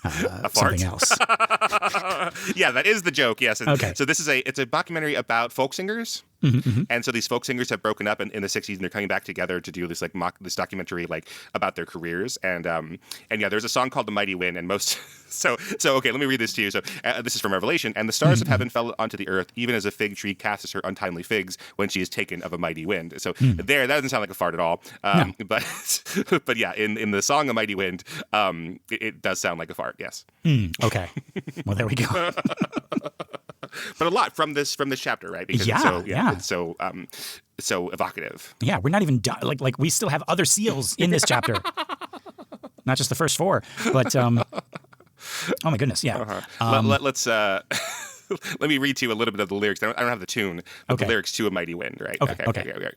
A fart? something else? Yeah, that is the joke. Yes. Okay. So it's a documentary about folk singers. And so these folk singers have broken up in the 60s, and they're coming back together to do this this documentary about their careers. And yeah, there's a song called "The Mighty Wind," and most so okay, let me read this to you. So this is from Revelation. And the stars of heaven fell onto the earth, even as a fig tree casts her untimely figs when she is taken of a mighty wind. So that doesn't sound like a fart at all. No. But yeah, in the song "A Mighty Wind," it does sound like a fart. Yes. Okay. Well, there we go. But a lot from this chapter, right? Because it's so evocative. Yeah, we're not even done. Like we still have other seals in this chapter, not just the first 4. But oh my goodness, yeah. Let's let me read to you a little bit of the lyrics. I don't have the tune, but the lyrics to "A Mighty Wind," right? Okay.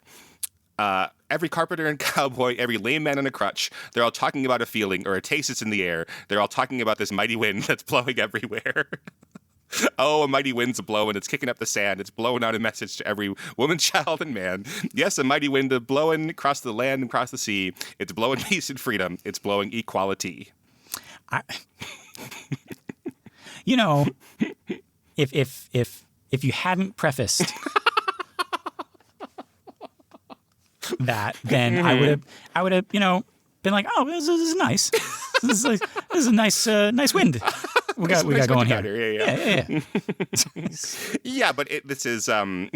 Every carpenter and cowboy, every lame man on a crutch, they're all talking about a feeling or a taste that's in the air. They're all talking about this mighty wind that's blowing everywhere. Oh, a mighty wind's blowing. It's kicking up the sand. It's blowing out a message to every woman, child, and man. Yes, a mighty wind is blowing across the land and across the sea. It's blowing peace and freedom. It's blowing equality. You know, if you hadn't prefaced that, then I would have been like, oh, this is nice. This is a nice wind. We got going here. Yeah. Yeah, but this is a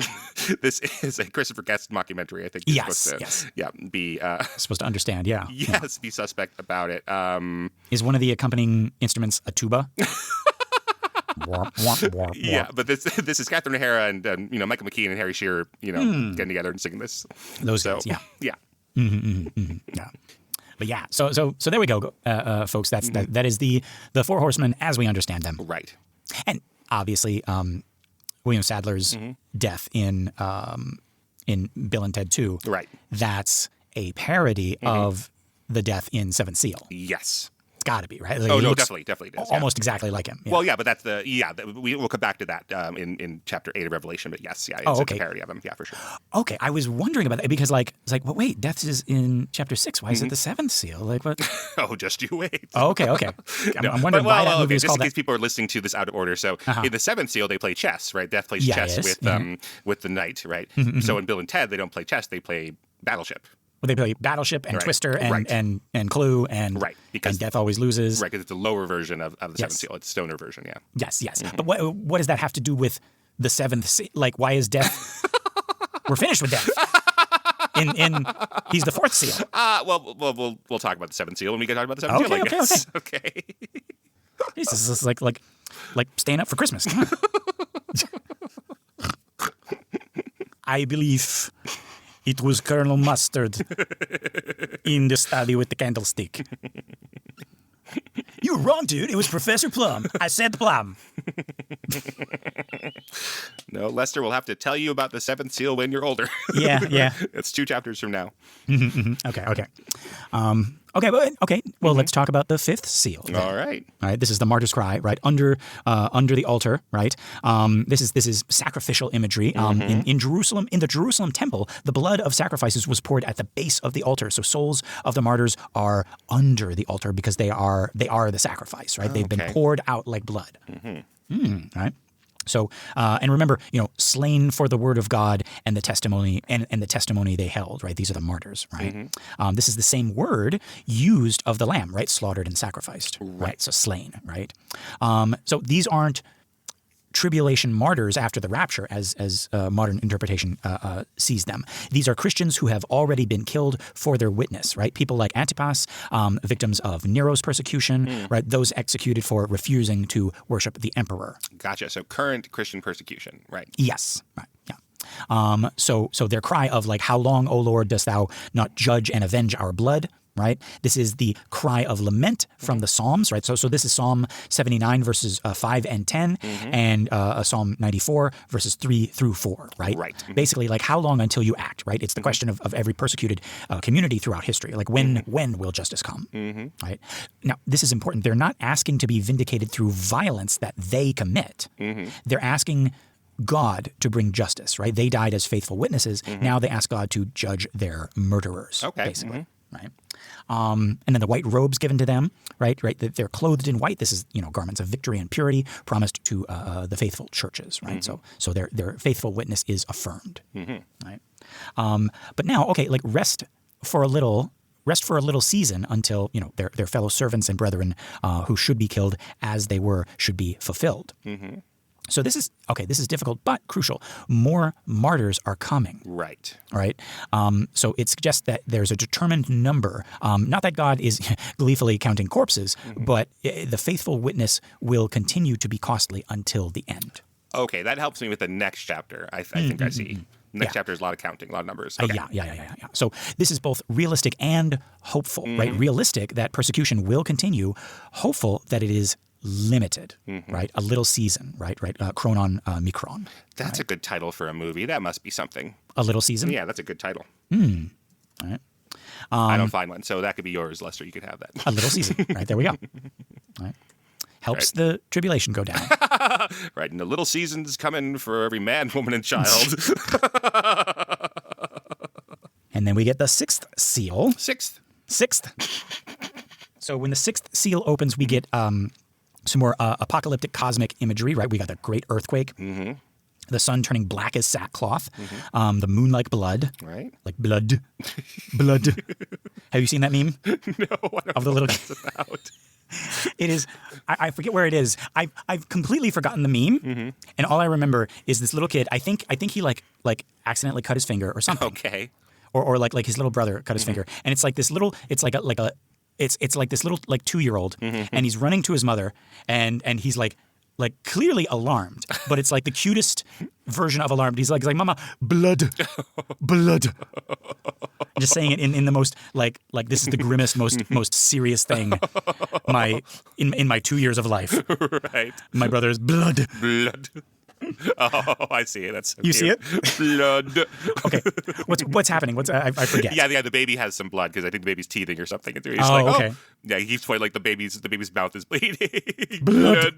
Christopher Guest mockumentary. I think. Yes. Yeah. Be supposed to understand. Yeah. Yes. Be suspect about it. Is one of the accompanying instruments a tuba? Yeah, but this is Catherine O'Hara and Michael McKean and Harry Shearer getting together and singing this. Those guys. Yeah. Yeah. Yeah. But yeah, so there we go, folks. That is the 4 horsemen as we understand them. Right. And obviously, William Sadler's death in Bill and Ted 2. Right. That's a parody of the death in Seventh Seal. Yes. It's got to be, right? Like, definitely does. Almost exactly like him. Yeah. Well, yeah, but that's we'll come back to that in chapter 8 of Revelation. But yes, it's a parody of him. Yeah, for sure. Okay, I was wondering about that because it's like, well, wait, death is in chapter 6. Why is it the 7th seal? Like what? Oh, just you wait. Oh, okay. I'm wondering why that movie is called that. Just in case people are listening to this out of order. So in the 7th seal, they play chess, right? Death plays chess with the knight, right? So in Bill and Ted, they don't play chess; they play Battleship. Well, they play Battleship and Twister and Clue and Death always loses. Right, because it's a lower version of the 7th seal. It's a stoner version, yeah. Yes. But what does that have to do with the 7th seal? Like, why is Death... We're finished with Death. He's the 4th seal. Well, we'll talk about the 7th seal when we get to talk about the 7th seal, I guess. Okay. This is like staying up for Christmas. Come on. I believe... It was Colonel Mustard in the study with the candlestick. You were wrong, dude. It was Professor Plum. I said Plum. No, Lester will have to tell you about the 7th seal when you're older. Yeah. It's 2 chapters from now. Okay. Well, let's talk about the 5th seal. Then. All right. This is the martyr's cry, right? Under the altar, right? This is sacrificial imagery. In Jerusalem, in the Jerusalem temple, the blood of sacrifices was poured at the base of the altar. So souls of the martyrs are under the altar because they are the sacrifice, right? They've been poured out like blood. Right? So, and remember, slain for the word of God and the testimony and the testimony they held, right? These are the martyrs, right? This is the same word used of the lamb, right? Slaughtered and sacrificed, right? So slain, right? So these aren't tribulation martyrs after the rapture as modern interpretation sees them. These are Christians who have already been killed for their witness, right? People like Antipas, victims of Nero's persecution, right? Those executed for refusing to worship the emperor. Gotcha. So current Christian persecution, right? Yes. Right. Yeah. So their cry of how long, O Lord, dost thou not judge and avenge our blood? Right? This is the cry of lament from the Psalms, right? So this is Psalm 79 verses 5 and 10 and Psalm 94 verses 3 through 4, right? Right. Basically, how long until you act, right? It's the question of every persecuted community throughout history. When will justice come, right? Now, this is important. They're not asking to be vindicated through violence that they commit. They're asking God to bring justice, right? They died as faithful witnesses. Now they ask God to judge their murderers, basically, right? And then the white robes given to them, right? They're clothed in white. This is, garments of victory and purity promised to the faithful churches, right? So their faithful witness is affirmed, right? But now, okay, like rest for a little season until, their fellow servants and brethren who should be killed as they were should be fulfilled. So this is difficult, but crucial. More martyrs are coming. Right. Right. So it suggests that there's a determined number. Not that God is gleefully counting corpses, but the faithful witness will continue to be costly until the end. Okay, that helps me with the next chapter. I think I see. Next chapter is a lot of counting, a lot of numbers. Okay. Yeah. So this is both realistic and hopeful, right? Realistic that persecution will continue. Hopeful that it is limited, right? A little season, right? Chronon Micron. That's a good title for a movie. That must be something. A little season? Yeah, that's a good title. All right. I don't find one, so that could be yours, Lester. You could have that. A little season, right? There we go. All right. Helps the tribulation go down. Right, and the little season's coming for every man, woman, and child. And then we get the sixth seal. Sixth. So when the sixth seal opens, we get some more apocalyptic cosmic imagery, right? We got the great earthquake, the sun turning black as sackcloth, the moon like blood, right? Like blood. Have you seen that meme? No, I don't of the know little. what that's about. It is. I forget where it is. I've completely forgotten the meme, and all I remember is this little kid. I think he like accidentally cut his finger or something. Okay. Or like his little brother cut his finger, and it's like this little. It's like it's like this little 2-year-old, and he's running to his mother, and he's like clearly alarmed, but it's like the cutest version of alarmed. He's like Mama, blood. Just saying it in the most like this is the grimmest, most serious thing in my 2 years of life. Right. My brother's blood. Oh, I see it. That's so you cute. see it? Blood. Okay. What's happening? I forget. Yeah. The baby has some blood because I think the baby's teething or something. And he's okay. Yeah, he keeps pointing like the baby's mouth is bleeding. Blood.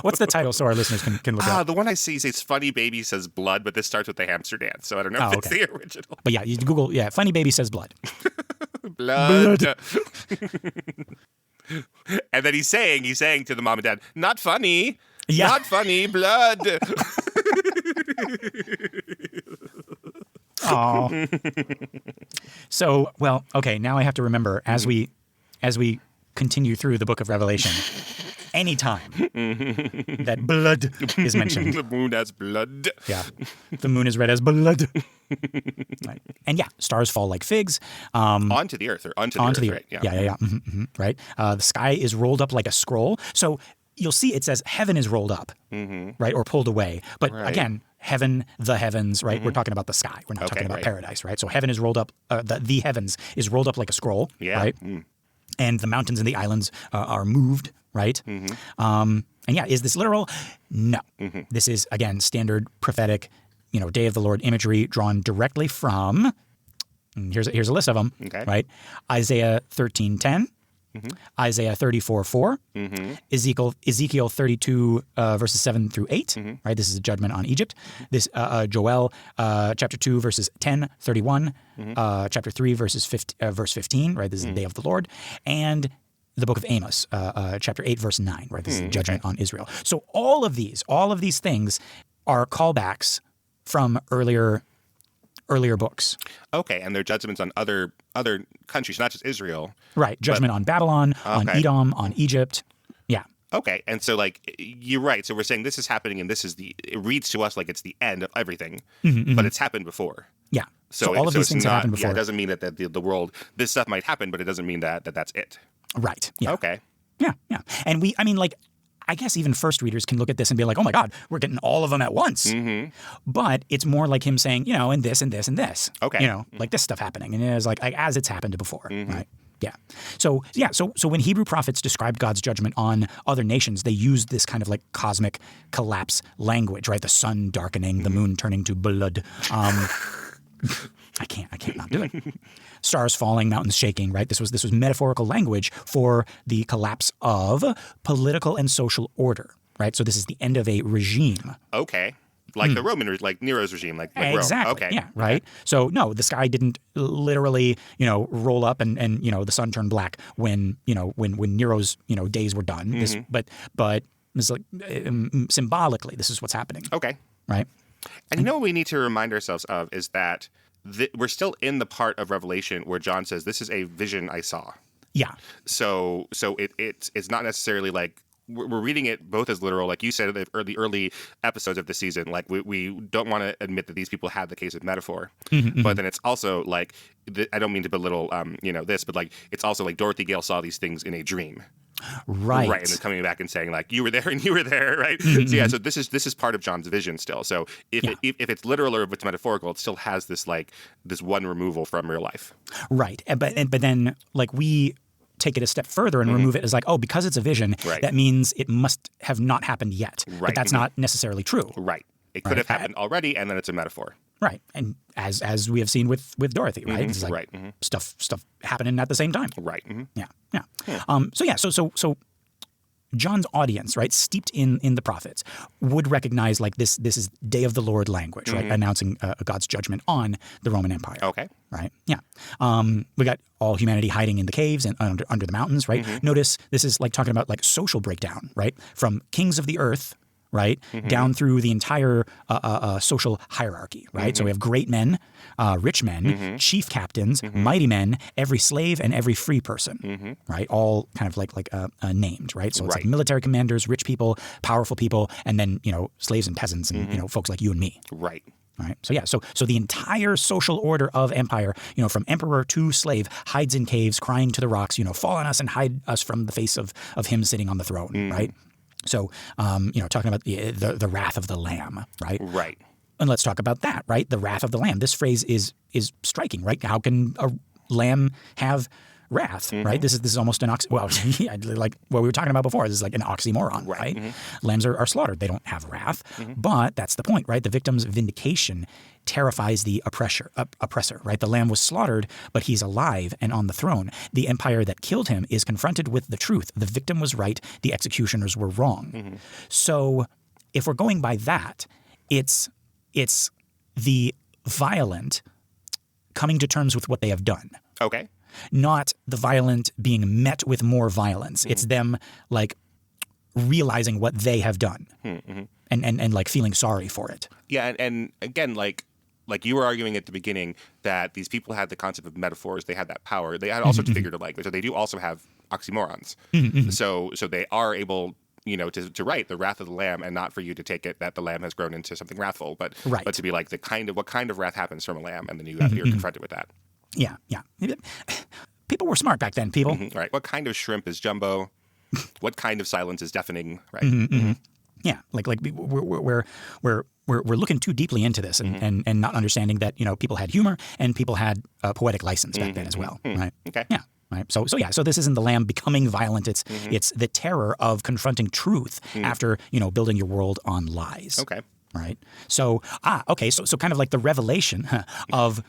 What's the title so our listeners can look up? The one I see says "Funny Baby Says Blood," but this starts with the hamster dance, so I don't know if it's the original. But yeah, you Google funny baby says blood. Blood. And then he's saying to the mom and dad, "Not funny." Yeah. Not funny, blood. Oh. So, well, okay, now I have to remember as we continue through the book of Revelation, anytime that blood is mentioned. The moon has blood. Yeah. The moon is red as blood. Right. And yeah, stars fall like figs. Onto the earth or onto the earth, right? Yeah. Right. The sky is rolled up like a scroll. So you'll see it says heaven is rolled up, right, or pulled away. But again, heaven, the heavens, right? We're talking about the sky. We're not talking about paradise, right? So heaven is rolled up. The heavens is rolled up like a scroll, right? And the mountains and the islands are moved, right? And yeah, is this literal? No. This is again standard prophetic, day of the Lord imagery drawn directly from. Here's a list of them, right? Isaiah 13:10. Isaiah 34:4, Ezekiel 32 verses 7 through 8, right? This is a judgment on Egypt. This Joel chapter 2 verses 10, 31, chapter 3 verse 15, right? This is the day of the Lord, and the book of Amos, chapter 8 verse 9, right? This is the judgment on Israel. So all of these things are callbacks from earlier books. Okay, and they're judgments on other countries, not just Israel. Right, judgment on Babylon, on Edom, on Egypt. Yeah. Okay, and so you're right. So we're saying this is happening, and it reads to us like it's the end of everything, but it's happened before. Yeah. So all of these things have happened before. Yeah, it doesn't mean that the world, this stuff might happen, but it doesn't mean that that's it. Right. Yeah. Okay. Yeah. And I guess even first readers can look at this and be like, oh my God, we're getting all of them at once. But it's more like him saying, and this and this and this. Okay. Like this stuff happening. And it's like as it's happened before, right? Yeah. So when Hebrew prophets described God's judgment on other nations, they used this kind of like cosmic collapse language, right? The sun darkening, the moon turning to blood. I can't not do it. Stars falling, mountains shaking, right? This was metaphorical language for the collapse of political and social order, right? So this is the end of a regime. Okay. Like the Roman, like Nero's regime, like Exactly. Rome. Okay. Yeah. Right. Okay. So no, the sky didn't literally, roll up and the sun turned black when Nero's days were done. But it's like symbolically, this is what's happening. Okay. Right. And what we need to remind ourselves of is that we're still in the part of Revelation where John says, "This is a vision I saw." Yeah. So it's not necessarily like we're reading it both as literal, like you said, the early episodes of the season. Like we don't want to admit that these people had the case of metaphor, but then it's also like I don't mean to belittle this, but like it's also like Dorothy Gale saw these things in a dream. Right. And then coming back and saying like you were there and you were there, right? So this is part of John's vision still. So if it's literal or if it's metaphorical, it still has this one removal from real life. Right. But then like we take it a step further and remove it as like, oh, because it's a vision, that means it must have not happened yet. Right. But that's not necessarily true. Right. It could have happened already, and then it's a metaphor. Right. And as we have seen with Dorothy, right? It's like stuff happening at the same time. Right. Yeah. So John's audience, right, steeped in the prophets, would recognize like this is day of the Lord language, right, announcing God's judgment on the Roman Empire. Okay. Right. Yeah. We got all humanity hiding in the caves and under the mountains, right? Notice this is like talking about like social breakdown, right, from kings of the earth, right, down through the entire social hierarchy, right? So we have great men, rich men, chief captains, mighty men, every slave and every free person, right? All kind of like named, right? So it's like military commanders, rich people, powerful people, and then slaves and peasants and folks like you and me, right? Right. So yeah. So the entire social order of empire, from emperor to slave, hides in caves, crying to the rocks, fall on us and hide us from the face of him sitting on the throne, right? So, talking about the wrath of the Lamb, right? Right. And let's talk about that, right? The wrath of the Lamb. This phrase is striking, right? How can a lamb have wrath, right? This is almost an like what we were talking about before. This is like an oxymoron, right? Lambs are slaughtered. They don't have wrath, but that's the point, right? The victim's vindication terrifies the oppressor, right? The lamb was slaughtered, but he's alive and on the throne. The empire that killed him is confronted with the truth. The victim was right. The executioners were wrong. So if we're going by that, it's the violent coming to terms with what they have done. Okay. Not the violent being met with more violence. It's them like realizing what they have done and like feeling sorry for it. Yeah. And again, like you were arguing at the beginning that these people had the concept of metaphors. They had that power. They had all sorts of figurative language. So they do also have oxymorons. So they are able, to write the wrath of the lamb and not for you to take it that the lamb has grown into something wrathful, but to be like what kind of wrath happens from a lamb, and then you're confronted with that. Yeah. People were smart back then, people. Right. What kind of shrimp is jumbo? What kind of silence is deafening? Right. Yeah. Like we're looking too deeply into this and not understanding that, people had humor and people had poetic license back then as well. Right. Okay. Yeah. Right. So this isn't the lamb becoming violent. It's the terror of confronting truth after, building your world on lies. Okay. Right. So, So kind of like the revelation of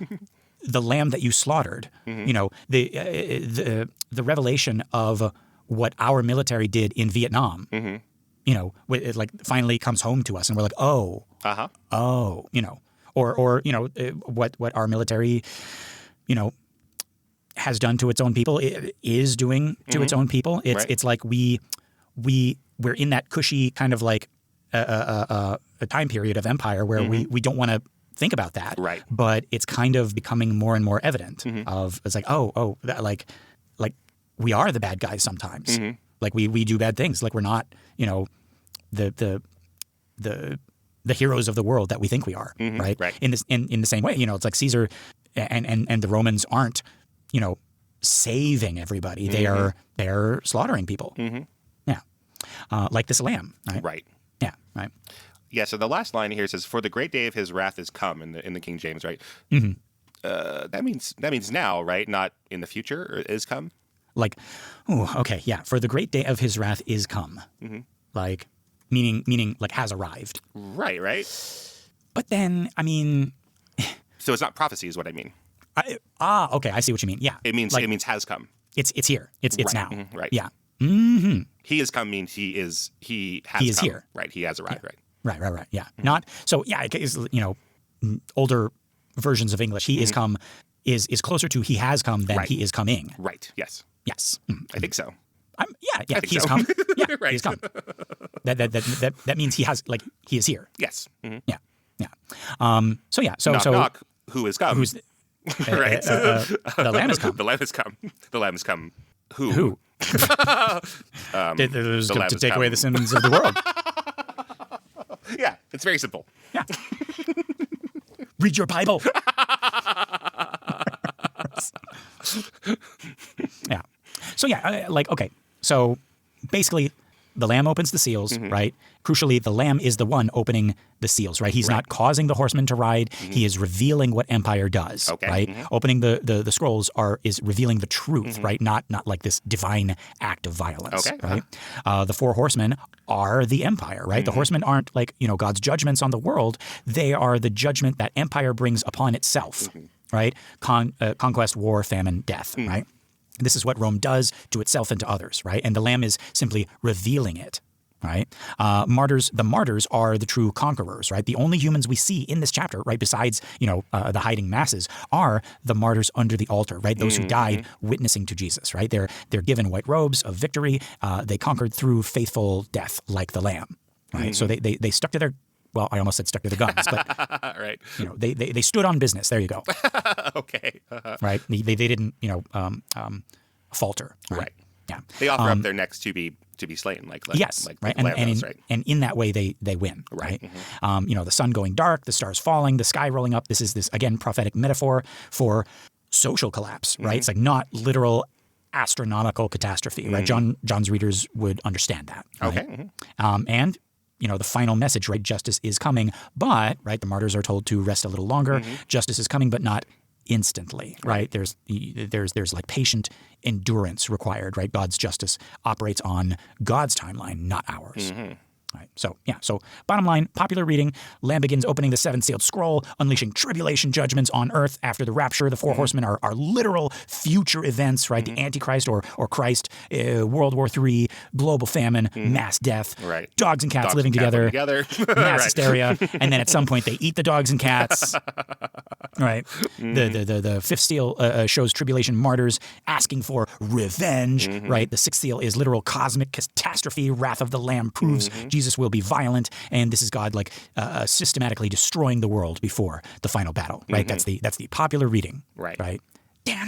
the lamb that you slaughtered, the revelation of what our military did in Vietnam, it like finally comes home to us and we're like, what our military, has done to its own people, is doing to its own people. It's like we're in that cushy kind of like a time period of empire where we don't want to think about that, right? But it's kind of becoming more and more evident. It's like that, like we are the bad guys sometimes. Like we do bad things. Like we're not the heroes of the world that we think we are, right? In the same way, it's like Caesar and the Romans aren't saving everybody. They're slaughtering people. Yeah, like this lamb, right? Right. Yeah, right. Yeah, so the last line here says, "For the great day of his wrath is come," in the King James, right? That means now, right? Not in the future, or is come. Like, okay, yeah. For the great day of his wrath is come, like meaning like has arrived. Right. But then, I mean, so it's not prophecy, is what I mean. Okay, I see what you mean. Yeah, it means has come. It's here. It's now. Right. Yeah. Mm-hmm. He has come means he has He is come. here. Right. He has arrived. Yeah. Right. Yeah. Not so. Yeah. It is, older versions of English. He is come is closer to he has come than he is coming. Right. Yes. Yes. I think so. Yeah. He has come. Yeah. Right. He has come. That means he has he is here. Yes. Yeah. So knock, knock. Who has come? Who's right? The Lamb has come. The Lamb has come. The Lamb has come. Who? There's the Lamb to has take come. away the sins of the world. Yeah, it's very simple. Yeah. Read your Bible. Yeah. So okay. So basically, the Lamb opens the seals, right? Crucially, the Lamb is the one opening the seals, right? He's not causing the horsemen to ride. He is revealing what Empire does, right? Opening the scrolls is revealing the truth, right? Not like this divine act of violence, right? The four horsemen are the Empire, right? The horsemen aren't like, God's judgments on the world. They are the judgment that Empire brings upon itself, right? Conquest, war, famine, death, right? This is what Rome does to itself and to others, right? And the Lamb is simply revealing it, right? The martyrs are the true conquerors, right? The only humans we see in this chapter, right, besides, the hiding masses, are the martyrs under the altar, right? Those who died witnessing to Jesus, right? They're given white robes of victory. They conquered through faithful death like the Lamb, right? So they stuck to their, well, I almost said stuck to the guns, but right. They stood on business. There you go. Okay. Right. They didn't, falter. Right. Yeah. They offer up their necks to be slain, like yes, like right. And in that way they win. Right. Mm-hmm. The sun going dark, the stars falling, the sky rolling up. This is again prophetic metaphor for social collapse. Right. It's like not literal astronomical catastrophe. Right. John's readers would understand that. Right? Okay. And the final message, right? Justice is coming, but, right, the martyrs are told to rest a little longer. Justice is coming, but not instantly, right? There's like patient endurance required, right? God's justice operates on God's timeline, not ours. Right. So bottom line, popular reading, Lamb begins opening the seven-sealed scroll, unleashing tribulation judgments on earth after the rapture. The four horsemen are literal future events, right? The Antichrist or Christ, World War III, global famine, mass death, right? Dogs and cats living together, mass hysteria, and then at some point they eat the dogs and cats, right? The fifth seal shows tribulation martyrs asking for revenge, right? The sixth seal is literal cosmic catastrophe. Wrath of the Lamb proves Jesus will be violent, and this is God systematically destroying the world before the final battle, right? That's the popular reading, right? Now,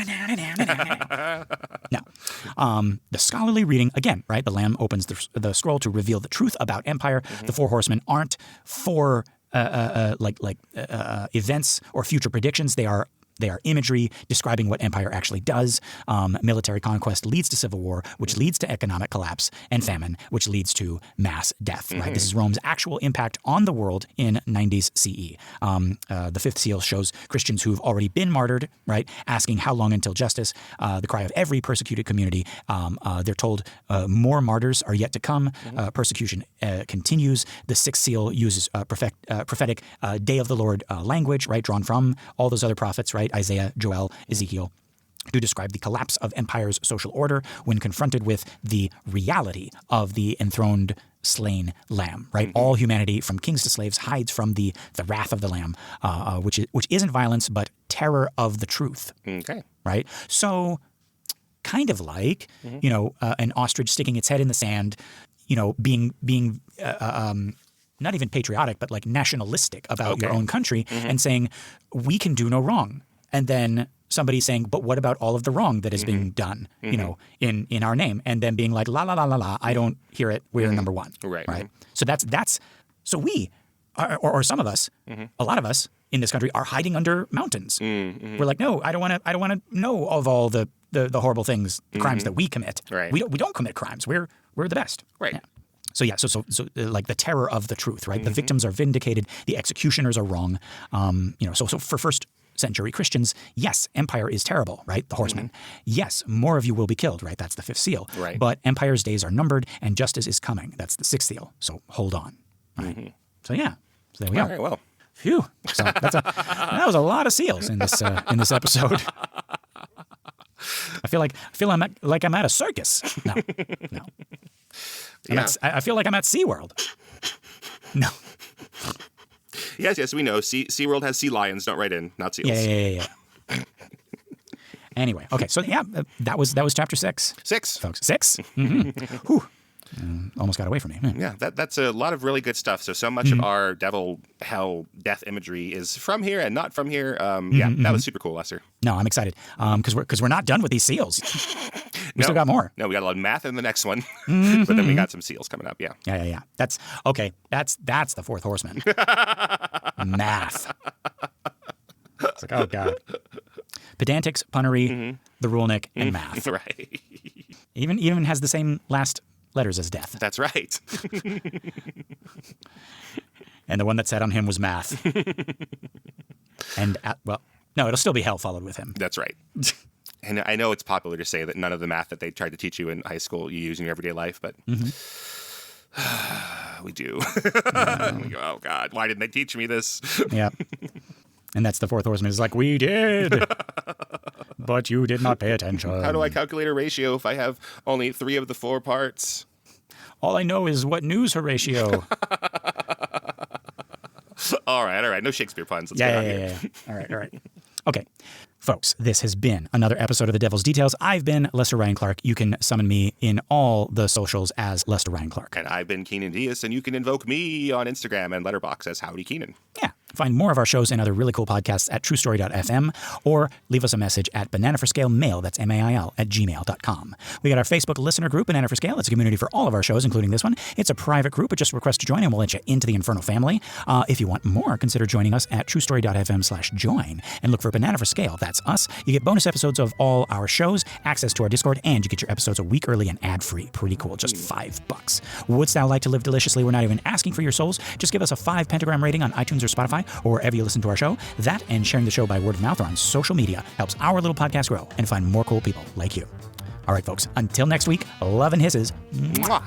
the scholarly reading again, right? The Lamb opens the scroll to reveal the truth about Empire. The four horsemen aren't for events or future predictions. They are imagery describing what empire actually does. Military conquest leads to civil war, which leads to economic collapse, and famine, which leads to mass death. Right? This is Rome's actual impact on the world in 90s CE. The fifth seal shows Christians who've already been martyred, right, asking how long until justice. The cry of every persecuted community. They're told more martyrs are yet to come. Persecution continues. The sixth seal uses prophetic day of the Lord language, right, drawn from all those other prophets, right? Isaiah, Joel, Ezekiel, to describe the collapse of empire's social order when confronted with the reality of the enthroned slain lamb, right? All humanity, from kings to slaves, hides from the wrath of the lamb, which isn't violence, but terror of the truth. Okay. Right? So kind of like, an ostrich sticking its head in the sand, being not even patriotic, but like nationalistic about your own country and saying, we can do no wrong. And then somebody saying, but what about all of the wrong that is being done, in our name? And then being like, la, la, la, la, la, I don't hear it. We're number one. Right. So so we, or some of us, a lot of us in this country are hiding under mountains. We're like, no, I don't want to know of all the horrible things, the crimes that we commit. Right. We don't commit crimes. We're the best. Right. Yeah. So like the terror of the truth, right? The victims are vindicated. The executioners are wrong. So for first century Christians, yes, empire is terrible, right? The horsemen. Yes, more of you will be killed, right? That's the fifth seal. Right. But empire's days are numbered and justice is coming. That's the sixth seal. So hold on. Right. So yeah. So there we go. All right, well. Phew. So that was a lot of seals in this episode. I feel like I'm at a circus. No. I feel like I'm at SeaWorld. No. Yes, we know. SeaWorld has sea lions. Don't write in, not seals. Yeah. Anyway, okay, so that was chapter 6. 6, folks. 6. Mm-hmm. Whew. Almost got away from me. Yeah, that's a lot of really good stuff. So much of our devil, hell, death imagery is from here and not from here. That was super cool, Lester. No, I'm excited because we're not done with these seals. We still got more. No, we got a lot of math in the next one, but then we got some seals coming up. Yeah. That's okay. That's the fourth horseman. Math. It's like, oh god. Pedantics, Punnery, the Rulenick, and Math. Right. Even has the same last letters as death. That's right. And the one that sat on him was Math. And no, it'll still be hell followed with him. That's right. And I know it's popular to say that none of the math that they tried to teach you in high school you use in your everyday life, but we do. We go, oh God, why didn't they teach me this? Yeah. And that's the fourth horseman. It's like, we did, but you did not pay attention. How do I calculate a ratio if I have only 3 of the 4 parts? All I know is what news Horatio. All right. No Shakespeare puns. Let's get on here. All right. Okay. Folks, this has been another episode of The Devil's Details. I've been Lester Ryan Clark. You can summon me in all the socials as Lester Ryan Clark. And I've been Keenan Diaz, and you can invoke me on Instagram and Letterboxd as Howdy Keenan. Yeah. Find more of our shows and other really cool podcasts at truestory.fm or leave us a message at bananaforscalemail, that's MAIL, @gmail.com. We got our Facebook listener group, Banana for Scale. It's a community for all of our shows, including this one. It's a private group, but just request to join and we'll let you into the Inferno family. If you want more, consider joining us at truestory.fm/join and look for Banana for Scale. That's us. You get bonus episodes of all our shows, access to our Discord, and you get your episodes a week early and ad-free. Pretty cool. Just $5. Wouldst thou like to live deliciously? We're not even asking for your souls. Just give us a 5 pentagram rating on iTunes or Spotify or wherever you listen to our show. That and sharing the show by word of mouth or on social media helps our little podcast grow and find more cool people like you. All right, folks, until next week, love and hisses. Mwah.